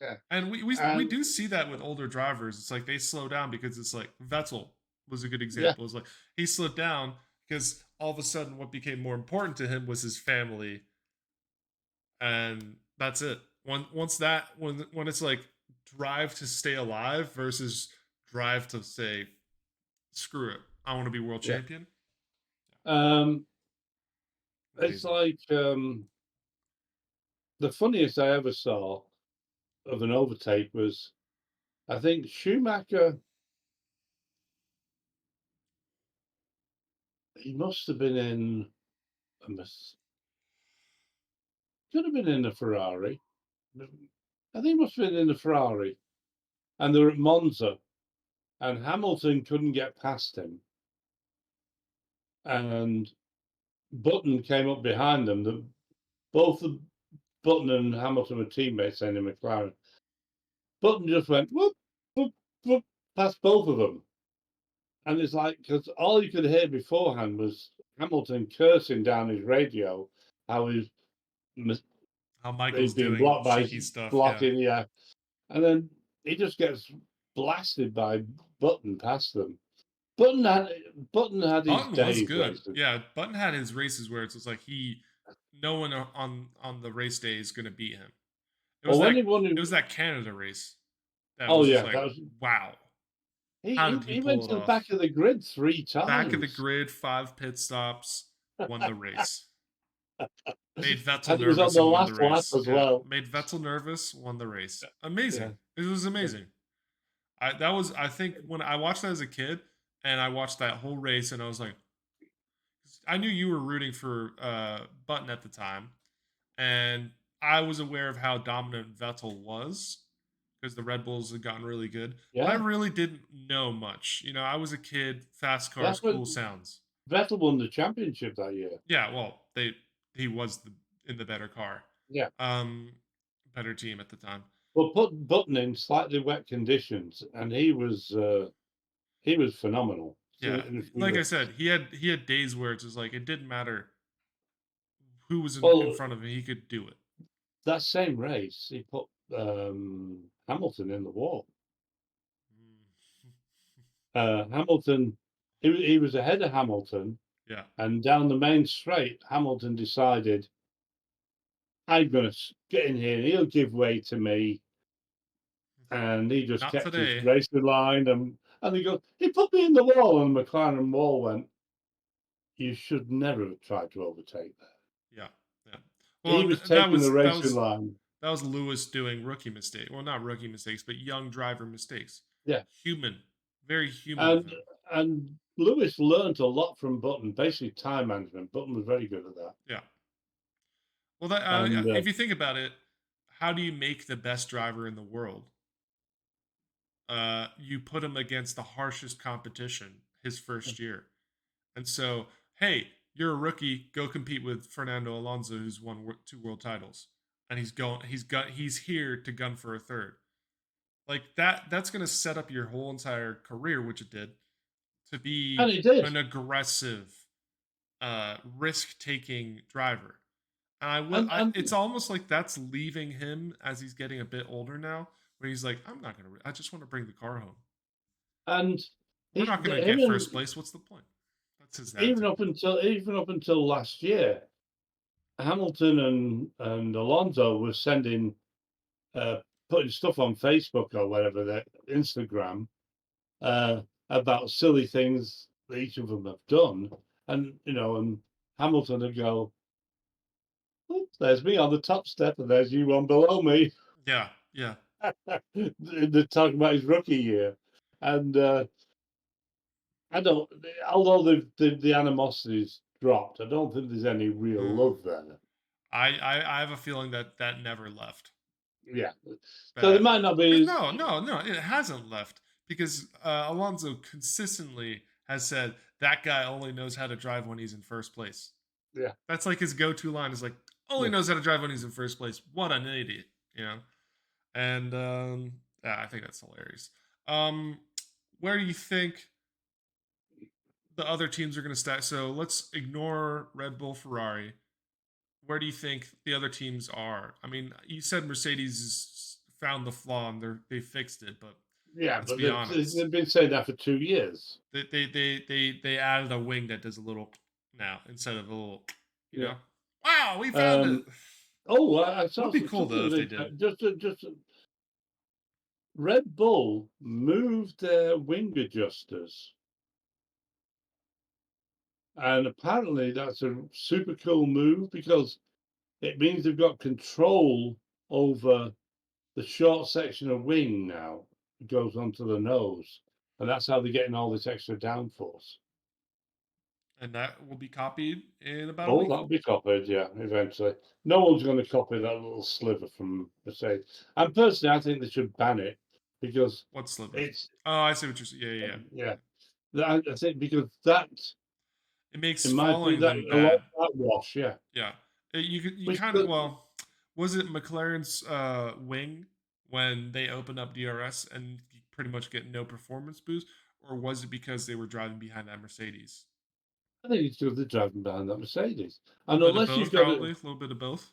S2: yeah,
S1: And we
S2: and
S1: do see that with older drivers. It's like they slow down because it's like Vettel was a good
S2: yeah,
S1: example. It's like he slowed down because all of a sudden what became more important to him was his family, and that's it. Once that when it's like drive to stay alive versus drive to say screw it, I want to be world
S2: yeah.
S1: champion.
S2: Um, it's
S1: Amazing.
S2: like the funniest I ever saw of an overtake was I think Schumacher. He must have been in a could have been in a Ferrari. I think he must have been in a Ferrari, and they were at Monza, and Hamilton couldn't get past him, and Button came up behind them. Both the Button and Hamilton were teammates then in McLaren. Button just went whoop, whoop, whoop, past both of them. And it's like, because all you could hear beforehand was Hamilton cursing down his radio how
S1: How
S2: he's
S1: Michael's
S2: been
S1: doing
S2: blocked by
S1: cheeky stuff. Yeah.
S2: blocking, yeah. And then he just gets blasted by Button past them. Button had Button had his
S1: Button was
S2: days
S1: good.
S2: racing.
S1: Yeah, Button had his races where it's just like no one on the race day is gonna beat him.
S2: Well, when he
S1: It
S2: won,
S1: was that Canada race that
S2: oh
S1: was just
S2: yeah,
S1: like,
S2: that was
S1: wow,
S2: he,
S1: how
S2: he.
S1: did he
S2: He went
S1: pull it
S2: to the
S1: off?
S2: back of the grid three
S1: Back of the
S2: times,
S1: grid, 5 pit stops, won the race. Made Vettel
S2: and he was on
S1: nervous
S2: the
S1: and won the
S2: last lap
S1: race.
S2: as
S1: Yeah,
S2: well.
S1: made Vettel nervous, won the race.
S2: Yeah,
S1: Amazing. It was
S2: yeah,
S1: amazing. I think when I watched that as a kid and I watched that whole race and I was like, I knew you were rooting for Button at the time, and I was aware of how dominant Vettel was because the Red Bulls had gotten really good. But I
S2: yeah.
S1: really didn't know much. You know, I was a kid, fast cars,
S2: That's
S1: cool
S2: when
S1: sounds.
S2: Vettel won the championship that year.
S1: Yeah, well, he was in the better car,
S2: Yeah.
S1: um, better team at the time.
S2: Well, put Button in slightly wet conditions, and he was phenomenal. So
S1: Yeah,
S2: if we
S1: like I
S2: were,
S1: said, he had days where it's just like it didn't matter who was in
S2: well,
S1: front of him, he could do it.
S2: that same race, he put Hamilton in the wall.
S1: Mm.
S2: Hamilton, he was ahead of Hamilton,
S1: Yeah,
S2: and down the main straight, Hamilton decided, I'm going to get in here. He'll give way to me, and he just
S1: not
S2: kept his
S1: today.
S2: racing line. And he put me in the wall, and the McLaren wall went. You should never have tried to overtake that.
S1: Yeah, yeah.
S2: He
S1: Well,
S2: was taking the racing line.
S1: that was Lewis doing rookie mistake. Well, not rookie mistakes, but young driver mistakes.
S2: Yeah,
S1: Human, very human of
S2: and
S1: him.
S2: Lewis learnt a lot from Button, basically time management. Button was very good at that,
S1: Yeah. Well, that
S2: and
S1: if you think about it, how do you make the best driver in the world? You put him against the harshest competition his first year. And so, hey, you're a rookie. Go compete with Fernando Alonso, who's won two world titles, and he's here to gun for a third. Like that. That's going to set up your whole entire career, which it did, to be
S2: he did,
S1: an aggressive, risk-taking driver. And
S2: and
S1: it's almost like that's leaving him as he's getting a bit older now, where he's like, I'm not gonna. I just want to bring the car home.
S2: and
S1: We're
S2: he
S1: not gonna
S2: him
S1: get
S2: and
S1: first place. What's the point? That's his
S2: even
S1: attitude.
S2: up until last year, Hamilton and Alonso were sending uh, putting stuff on Facebook or whatever, their Instagram, uh, about silly things that each of them have done, and and Hamilton would go, "Oop, there's me on the top step, and there's you one below me."
S1: Yeah, yeah.
S2: They're talking about his rookie year, and I don't. Although the animosity's dropped, I don't think there's any real
S1: Mm.
S2: love there.
S1: I have a feeling that that never left.
S2: Yeah, so there
S1: That
S2: might not
S1: because
S2: be.
S1: no, it hasn't left because Alonso consistently has said that guy only knows how to drive when he's in first place.
S2: Yeah,
S1: That's like his go-to line is like only
S2: yeah.
S1: knows how to drive when he's in first place. What an idiot, you know. And yeah, I think that's hilarious. Um, where do you think the other teams are going to stack? So let's ignore Red Bull, Ferrari. Where do you think the other teams are? I mean, you said Mercedes found the flaw and they fixed it, but
S2: Yeah,
S1: let's
S2: but
S1: be honest,
S2: they've been saying that for 2 years.
S1: they added a wing that does a little now instead of a little, you
S2: Yeah.
S1: know. Wow, we found it.
S2: Um, oh, I saw
S1: Would be cool
S2: something
S1: though
S2: of
S1: if they
S2: it.
S1: did.
S2: Just Red Bull moved their wing adjusters, and apparently that's a super cool move because it means they've got control over the short section of wing now. It goes onto the nose, and that's how they're getting all this extra downforce.
S1: And that will be copied in about a
S2: Oh,
S1: week.
S2: that'll be copied, yeah, eventually. No one's going to copy that little sliver from Mercedes. And personally, I think they should ban it because
S1: What sliver?
S2: it's,
S1: Oh, I see what you're saying. Yeah, yeah, yeah.
S2: yeah, I think because that,
S1: It makes
S2: in my opinion,
S1: following
S2: that
S1: them
S2: a lot
S1: bad.
S2: of that wash, yeah.
S1: Yeah, you
S2: Which,
S1: kind of well, was it McLaren's wing when they opened up DRS and you pretty much get no performance boost, or was it because they were driving behind that Mercedes?
S2: I think it's because they're driving behind that Mercedes.
S1: A
S2: And
S1: little bit of
S2: unless you've
S1: both,
S2: got
S1: probably
S2: a,
S1: a little bit of both.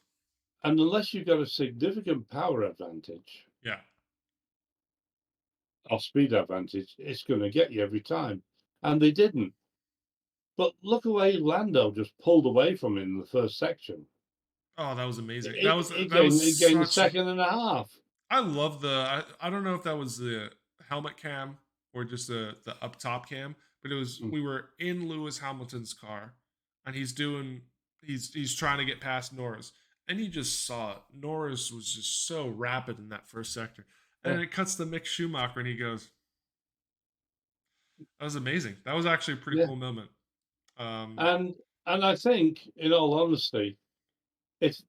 S2: and unless you've got a significant power advantage
S1: Yeah,
S2: or speed advantage, it's going to get you every time. And they didn't. But look away, Lando just pulled away from him in the first section.
S1: oh, that was amazing.
S2: It
S1: That was
S2: gained a
S1: such.
S2: second and a half.
S1: I love I don't know if that was the helmet cam or just the up top cam, but it was
S2: Mm,
S1: we were in Lewis Hamilton's car and he's trying to get past Norris and he just saw it. Norris was just so rapid in that first sector. And
S2: yeah,
S1: it cuts to Mick Schumacher and he goes, that was amazing. That was actually a pretty
S2: yeah.
S1: cool moment. Um,
S2: And I think, in all honesty, it's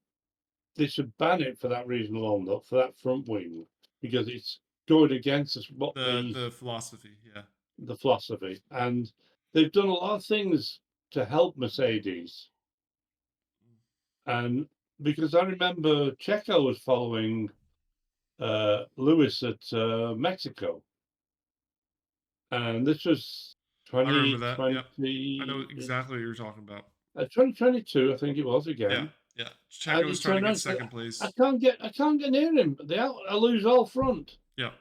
S2: they should ban it for that reason alone, though, for that front wing, because it's going against what
S1: the philosophy, yeah.
S2: the philosophy. And they've done a lot of things to help Mercedes. And because I remember Checo was following Lewis at Mexico, and this was
S1: I remember that. Yep. I know
S2: 2020,
S1: exactly what you're talking about.
S2: 2022, I think it was
S1: Yeah.
S2: again.
S1: Yeah. Checo
S2: And
S1: was
S2: he
S1: trying to
S2: turned
S1: get
S2: around and said,
S1: second
S2: I
S1: place.
S2: can't get near him. I lose all front.
S1: Yeah,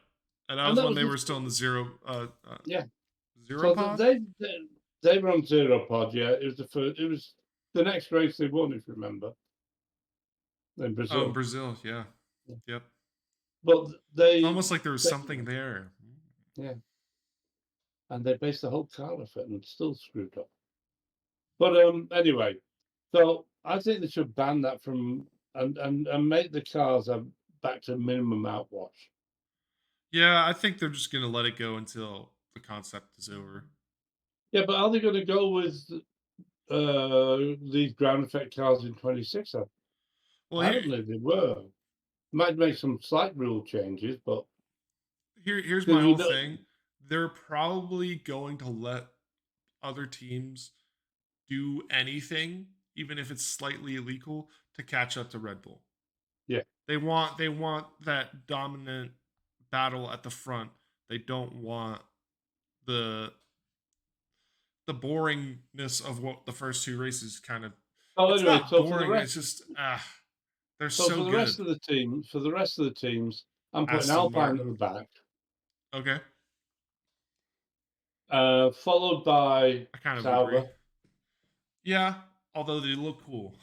S1: and that
S2: And
S1: was
S2: that
S1: when
S2: was
S1: they
S2: the,
S1: were still in the
S2: yeah.
S1: zero
S2: So
S1: pod.
S2: they were on zero pod. Yeah, it was the first. It was the next race they won, if you remember, in
S1: Oh, in
S2: Brazil.
S1: Brazil, yeah, yep.
S2: But
S1: It's almost like there was
S2: they
S1: something there.
S2: yeah, and they based the whole car off it, and it's still screwed up. But anyway, so I think they should ban that from and make the cars have back to minimum outwash.
S1: Yeah, I think they're just gonna let it go until the concept is over.
S2: Yeah, but are they going to go with these ground effect cars in 26?
S1: Well,
S2: Apparently they were. Might make some slight rule changes, but
S1: here's my
S2: because
S1: whole thing. They're probably going to let other teams do anything, even if it's slightly illegal, to catch up to Red Bull.
S2: yeah.
S1: They want that dominant battle at the front. They don't want the the boringness of what the first two races kind of.
S2: So
S1: It's
S2: anyway,
S1: not boring. It's just they're so
S2: for the rest
S1: good.
S2: of the teams, I'm putting
S1: Aston
S2: Alpine at
S1: Martin.
S2: the back,
S1: Okay,
S2: followed by
S1: I kind of agree.
S2: Sauber.
S1: Yeah, although they look cool.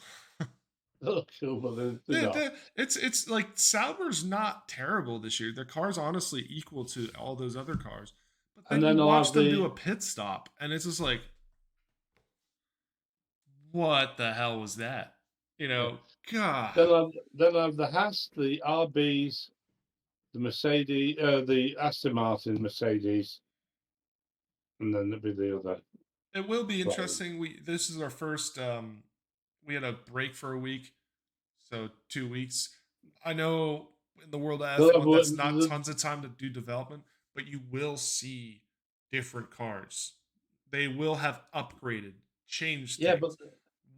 S2: Look, but they're not.
S1: It's like Sauber's not terrible this year. Their car's honestly equal to all those other cars. But
S2: And
S1: then you
S2: then I'll
S1: watch
S2: have
S1: them do
S2: the
S1: a pit stop, and it's just like, what the hell was that? You
S2: yeah.
S1: know, God.
S2: Then I'll have the Haas, the RBs, the Mercedes, the Aston Martin, Mercedes, and then there'll be the other
S1: It will be
S2: players.
S1: interesting. We This is our first. We had a break for a week, so 2 weeks. I know in the world of
S2: They'll have
S1: F1, that's not
S2: the,
S1: tons of time to do development, but you will see different cars. They will have upgraded, changed
S2: yeah,
S1: things.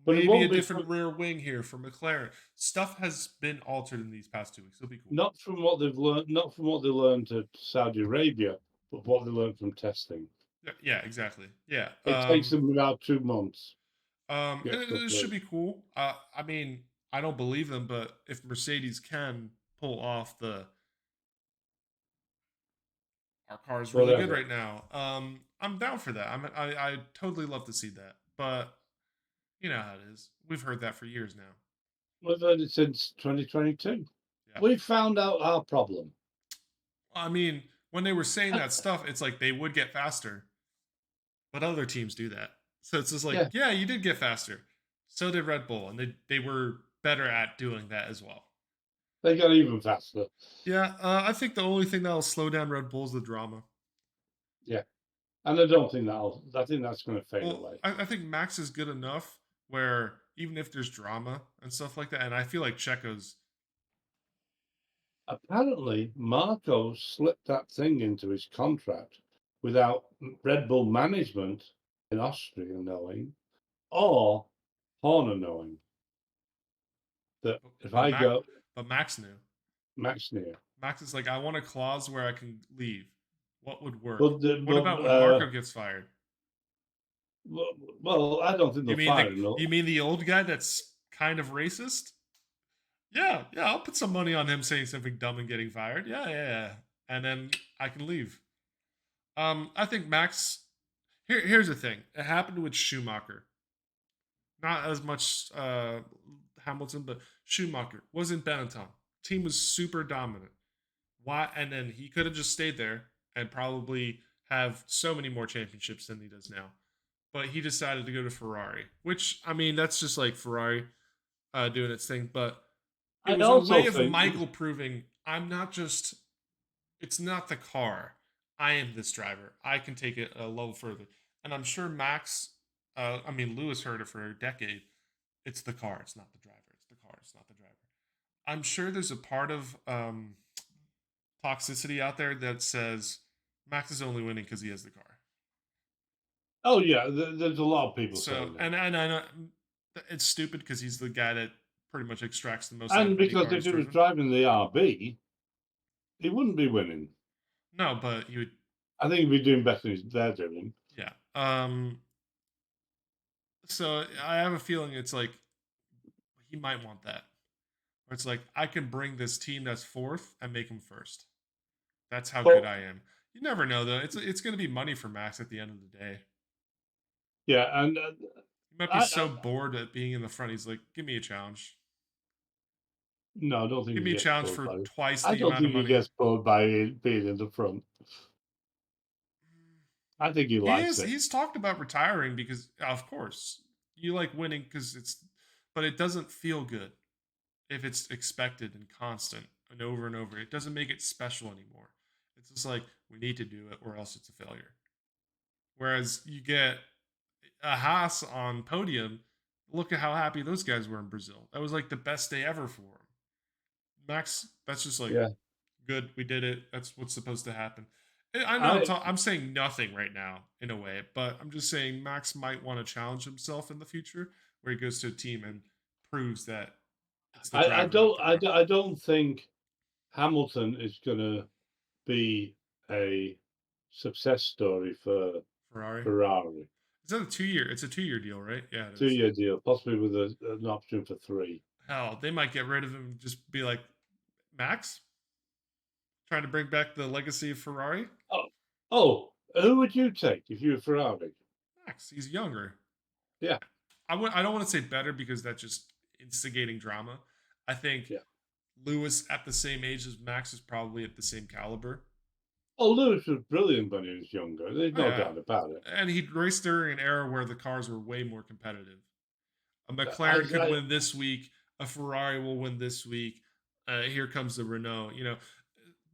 S2: but it
S1: Maybe a
S2: won't be from
S1: different rear wing here for McLaren. Stuff has been altered in these past 2 weeks. It'll be cool.
S2: not from what they've learned, not from what they learned at Saudi Arabia, but what they learned from testing.
S1: Yeah, exactly. Yeah.
S2: It takes them about 2 months to
S1: And
S2: get stuff
S1: it should
S2: right.
S1: be cool. I mean, I don't believe them, but if Mercedes can pull off the our car is really good
S2: Whatever.
S1: right now, I'm down for that. I totally love to see that. But you know how it is. We've heard that for years now.
S2: We've heard it since 2022.
S1: Yeah.
S2: We found out our problem.
S1: I mean, when they were saying that stuff, it's like they would get faster, but other teams do that. So it's just like,
S2: Yeah,
S1: yeah, you did get faster. So did Red Bull, and they were better at doing that as well.
S2: they got even faster.
S1: Yeah, I think the only thing that'll slow down Red Bull is the drama.
S2: Yeah, and I don't think that'll. I think that's going to fade
S1: Well,
S2: away.
S1: I think Max is good enough where even if there's drama and stuff like that, and I feel like Checo's.
S2: Apparently, Marco slipped that thing into his contract without Red Bull management in Austria knowing, or Horner knowing that if
S1: But
S2: I
S1: Max,
S2: go
S1: but Max knew.
S2: Max near,
S1: Max is like, I want a clause where I can leave. What would work?
S2: but
S1: What about when Marco gets fired?
S2: well, I don't think
S1: You
S2: they'll
S1: mean
S2: fire him.
S1: the old guy that's kind of racist? Yeah, yeah, I'll put some money on him saying something dumb and getting fired. Yeah, yeah, yeah. And then I can leave. I think Max. Here's the thing. It happened with Schumacher. Not as much Hamilton, but Schumacher was in Benetton. Team was super dominant. Why? And then he could have just stayed there and probably have so many more championships than he does now. But he decided to go to Ferrari, which I mean, that's just like Ferrari doing its thing. But it
S2: I
S1: was a
S2: also
S1: way of
S2: think,
S1: Michael proving I'm not just. It's not the car. I am this driver. I can take it a level further. And I'm sure Max. I mean, Lewis heard it for a decade. It's the car. It's not the driver. It's the car. It's not the driver. I'm sure there's a part of toxicity out there that says Max is only winning because he has the car.
S2: oh yeah, there's a lot of people
S1: So
S2: saying that,
S1: and I know it's stupid because he's the guy that pretty much extracts the most out
S2: and
S1: of any
S2: because
S1: car
S2: if
S1: he's
S2: he was
S1: driven.
S2: driving the RB, he wouldn't be winning.
S1: No, but he would.
S2: I think he'd be doing better than they're doing.
S1: Yeah. So I have a feeling it's like he might want that. Where it's like I can bring this team that's fourth and make them first. That's how good
S2: But
S1: I am. You never know though. It's going to be money for Max at the end of the day.
S2: yeah, and
S1: He might be
S2: I
S1: so bored at being in the front. He's like, give me a challenge.
S2: no, I don't think
S1: Give
S2: he
S1: me a
S2: gets
S1: challenge
S2: bored
S1: for
S2: by it.
S1: twice
S2: I
S1: the
S2: don't
S1: amount of
S2: think he
S1: money.
S2: gets bored by being in the front. I think he
S1: He
S2: likes
S1: is.
S2: it.
S1: He's talked about retiring because, of course, you like winning because it's, but it doesn't feel good if it's expected and constant and over and over. It doesn't make it special anymore. It's just like we need to do it or else it's a failure. Whereas you get a Haas on podium, look at how happy those guys were in Brazil. That was like the best day ever for them. Max, that's just like
S2: Yeah.
S1: good. We did it. That's what's supposed to happen. I know
S2: I
S1: I'm saying nothing right now in a way, but I'm just saying Max might want to challenge himself in the future where he goes to a team and proves that it's the
S2: I
S1: driver, not
S2: don't
S1: the car.
S2: I don't think Hamilton is gonna be a success story for
S1: Ferrari.
S2: Ferrari.
S1: Is that a 2 year? It's a 2 year deal, right? Yeah, it is.
S2: 2-year deal, possibly with an option for 3.
S1: Hell, they might get rid of him and just be like, Max, trying to bring back the legacy of Ferrari.
S2: Oh, oh, who would you take if you were Ferrari?
S1: Max, he's younger.
S2: Yeah,
S1: I don't want to say better because that's just instigating drama. I think
S2: yeah.
S1: Lewis at the same age as Max is probably at the same caliber.
S2: Oh, Lewis was brilliant when he was younger. There's
S1: Oh
S2: no
S1: yeah,
S2: doubt about it.
S1: and he raced during an era where the cars were way more competitive. A
S2: I,
S1: McLaren could
S2: I,
S1: win this week. A Ferrari will win this week. Here comes the Renault.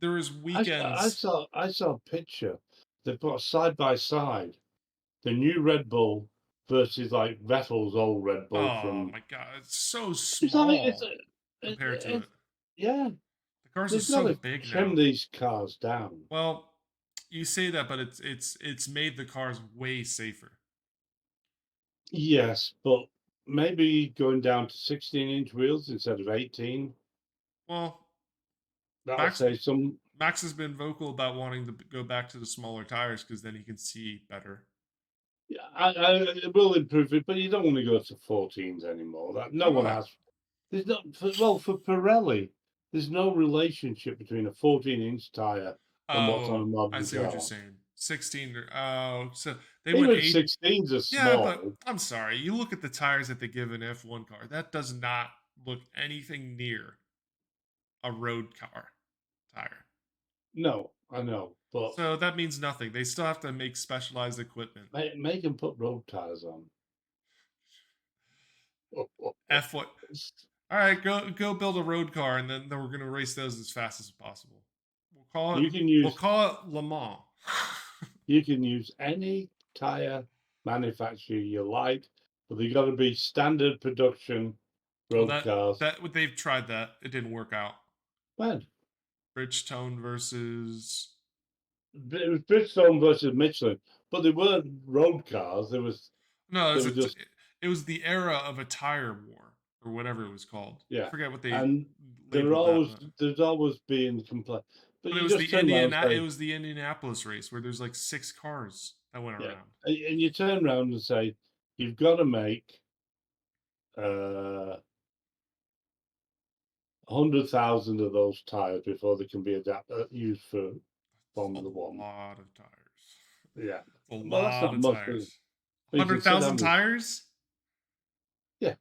S1: There was weekends.
S2: I saw a picture. They put side by side the new Red Bull versus like Vettel's old Red Bull
S1: Oh
S2: from.
S1: my god, it's so
S2: It's not.
S1: small compared to it.
S2: Yeah.
S1: The cars are
S2: They've got
S1: so
S2: to
S1: big
S2: trim
S1: now.
S2: these cars down.
S1: Well, you say that, but it's made the cars way safer.
S2: Yes, but maybe going down to 16-inch wheels instead of 18.
S1: Well,
S2: That'll
S1: Max
S2: say some.
S1: Max has been vocal about wanting to go back to the smaller tires because then he can see better.
S2: Yeah, it will improve it, but you don't want to go to 14s anymore. That
S1: Why
S2: no one
S1: not?
S2: has. There's not for Pirelli. There's no relationship between a 14-inch tire and what's on a
S1: Oh, I
S2: modern
S1: see what you're
S2: car.
S1: saying. 16. Oh, so they went
S2: Even
S1: eight.
S2: 16s are
S1: Yeah, but
S2: small.
S1: I'm sorry. You look at the tires that they give an F1 car. That does not look anything near a road car tire.
S2: No, I know, but
S1: So that means nothing. They still have to make specialized equipment.
S2: make them put road tires on.
S1: F1. All right, go build a road car, and then we're gonna race those as fast as possible. We'll call it
S2: You can
S1: we'll
S2: use
S1: call it Le Mans.
S2: you can use any tire manufacturer you like, but they got to be standard production
S1: Well,
S2: road cars.
S1: they've tried that. It didn't work out.
S2: When
S1: Bridgestone versus
S2: it was Bridgestone versus Michelin, but they weren't road cars.
S1: no,
S2: They were just
S1: it was the era of a tire war or whatever it was called. I
S2: yeah,
S1: forget what they
S2: and
S1: labeled that, but
S2: there's always been complaint. But
S1: it
S2: you
S1: was
S2: just turn around and
S1: It
S2: say
S1: was the Indianapolis race where there's like 6 cars that went
S2: yeah,
S1: around.
S2: and you turn around and say you've got to make 100,000 of those tires before they can be used for
S1: It's a
S2: Formula One.
S1: lot of tires.
S2: Yeah.
S1: A
S2: Well, that's
S1: lot
S2: not
S1: of
S2: much, is it?
S1: tires.
S2: When you
S1: Hundred
S2: consider how
S1: thousand
S2: many.
S1: tires?
S2: Yeah,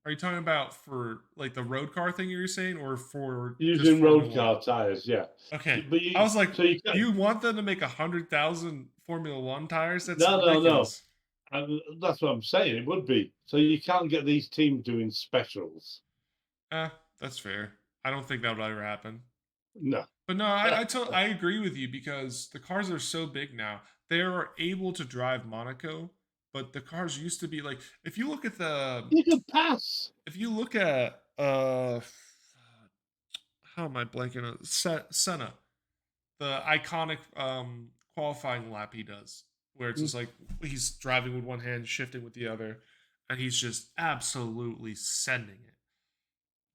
S1: Are you talking about for like the road car thing you're saying, or for just
S2: using road
S1: Formula One?
S2: car tires, yeah.
S1: Okay,
S2: But
S1: I was like,
S2: so you can
S1: you want them to make 100,000 Formula One tires? That's
S2: no.
S1: ridiculous.
S2: That's what I'm saying. It would be. So you can't get these teams doing specials.
S1: Eh, that's fair. I don't think that would ever happen.
S2: No.
S1: But no, I agree with you because the cars are so big now. They are able to drive Monaco, but the cars used to be like
S2: You can pass.
S1: if you look at how am I blanking on Senna, the iconic qualifying lap he does, where it's
S2: Mm,
S1: just like he's driving with one hand, shifting with the other, and he's just absolutely sending it.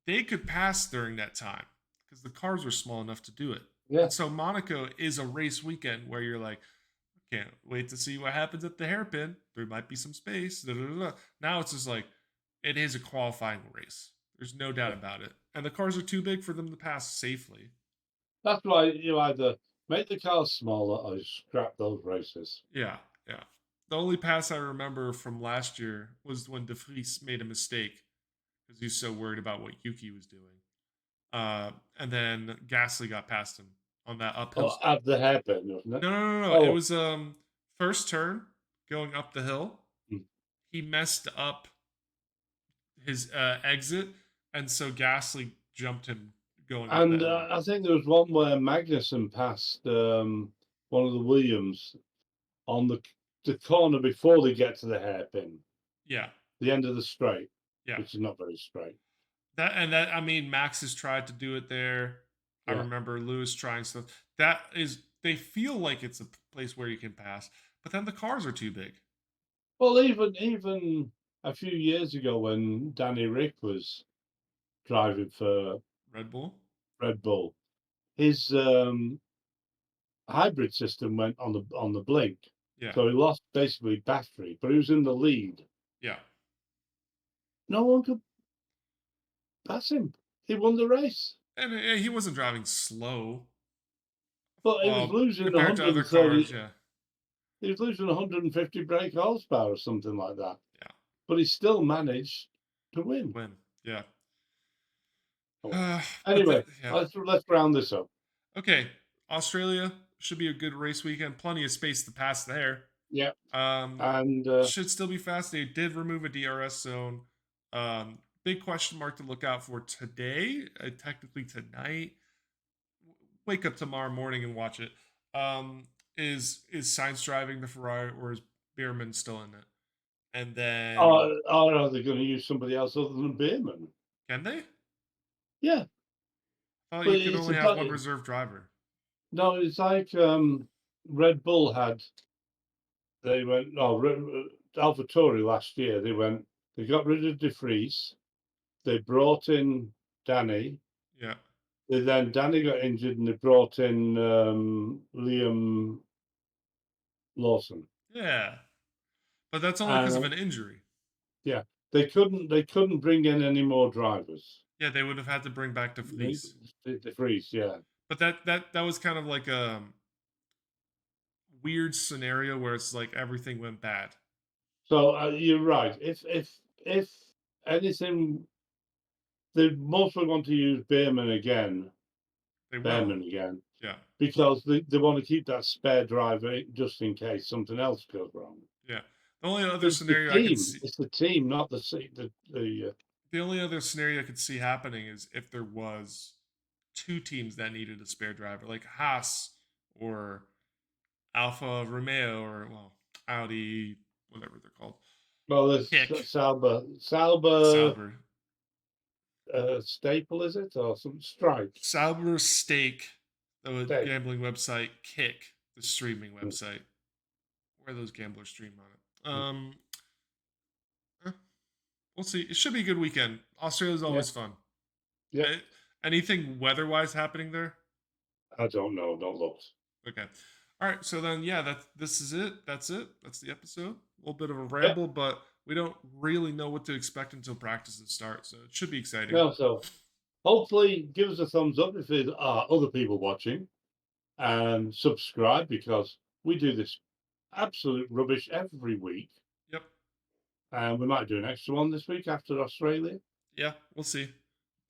S1: They could pass during that time because the cars were small enough to do it.
S2: yeah.
S1: And so Monaco is a race weekend where you're like, can't wait to see what happens at the hairpin. There might be some space. Da, da, da, da. Now it's just like it is a qualifying race. There's no doubt
S2: Yeah.
S1: about it. And the cars are too big for them to pass safely.
S2: That's why you either make the cars smaller or you scrap those races.
S1: Yeah, yeah. The only pass I remember from last year was when De Vries made a mistake because he was so worried about what Yuki was doing. And then Gasly got past him on that uphill.
S2: Oh, at the hairpin, wasn't it?
S1: No. It
S2: Oh,
S1: was first turn going up the hill.
S2: mm,
S1: He messed up his exit, and so Gasly jumped him going up the
S2: And
S1: hill.
S2: I think there was one where Magnussen passed one of the Williams on the corner before they get to the hairpin,
S1: Yeah,
S2: the end of the straight,
S1: yeah.
S2: which is not very straight.
S1: That I mean, Max has tried to do it there. I
S2: Yeah.
S1: remember Lewis trying stuff. That is, they feel like it's a place where you can pass, but then the cars are too big.
S2: Well, even a few years ago when Danny Rick was driving for
S1: Red Bull.
S2: Red Bull, his hybrid system went on the blink,
S1: Yeah,
S2: so he lost basically battery, but he was in the lead.
S1: yeah.
S2: No one could pass him. He won the race,
S1: And he wasn't driving slow.
S2: but he was
S1: Well,
S2: losing
S1: compared to other cars,
S2: 130.
S1: yeah,
S2: He was losing 150 brake horsepower or something like that,
S1: yeah.
S2: but he still managed to win.
S1: Win, yeah.
S2: Oh well.
S1: But
S2: Anyway,
S1: yeah.
S2: let's round this up.
S1: Okay, Australia should be a good race weekend. Plenty of space to pass there.
S2: Yeah,
S1: Um,
S2: and
S1: should still be fast. They did remove a DRS zone. Big question mark to look out for today. Technically tonight. Wake up tomorrow morning and watch it. Is Sainz driving the Ferrari or is Bierman still in it? And then
S2: are they going to use somebody else other than Beerman?
S1: can they?
S2: Yeah,
S1: Oh,
S2: but
S1: you could
S2: it's
S1: only
S2: a
S1: have one reserve driver.
S2: no. It's like Red Bull had. They went no AlphaTauri last year. They got rid of De Vries. They brought in Danny.
S1: Yeah,
S2: Then Danny got injured, and they brought in Liam Lawson.
S1: yeah, but that's only because of
S2: And
S1: an injury.
S2: yeah, they couldn't bring in any more drivers.
S1: Yeah, they would have had to bring back the
S2: They,
S1: fleece.
S2: De Vries, yeah.
S1: But that was kind of like a weird scenario where it's like everything went bad.
S2: So you're right. If anything, they mostly want to use
S1: They will.
S2: Behrman again,
S1: Yeah,
S2: because they want to keep that spare driver just in case something else goes wrong.
S1: yeah. The only other
S2: It's the
S1: scenario I could
S2: team.
S1: see,
S2: It's the team, not the se- the.
S1: the only other scenario I could see happening is if there was two teams that needed a spare driver, like Haas or Alfa Romeo or well Audi, whatever they're called,
S2: Well, there's
S1: Kick,
S2: Sauber
S1: Sauber,
S2: Staple, is it, or some Stripe?
S1: Sauber Stake, the
S2: Stake.
S1: gambling website, Kick, the streaming
S2: Mm,
S1: website, where those gamblers stream on it.
S2: mm.
S1: Eh, we'll see. It should be a good weekend. Australia's
S2: Yeah,
S1: always fun.
S2: yeah.
S1: Eh, anything weather-wise happening there?
S2: I don't know. Don't look.
S1: Okay. All right. So then, yeah, this is it. That's it. That's the episode. A little bit of a
S2: Yeah.
S1: ramble, but we don't really know what to expect until practices start. So it should be exciting.
S2: No, so hopefully give us a thumbs up if there are other people watching, and subscribe because we do this absolute rubbish every week.
S1: Yep.
S2: And we might do an extra one this week after Australia.
S1: Yeah. We'll see.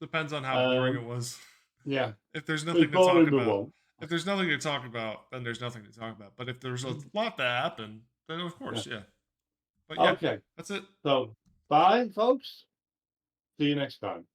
S1: Depends on how boring it
S2: Um,
S1: was.
S2: yeah,
S1: If there's
S2: if it's
S1: nothing to talk
S2: boring, we
S1: about,
S2: won't.
S1: if there's nothing to talk about, then there's nothing to talk about. But if there's a lot that happened, then of
S2: Yeah.
S1: course, yeah. But yeah,
S2: Okay,
S1: that's it.
S2: so bye, folks. See you next time.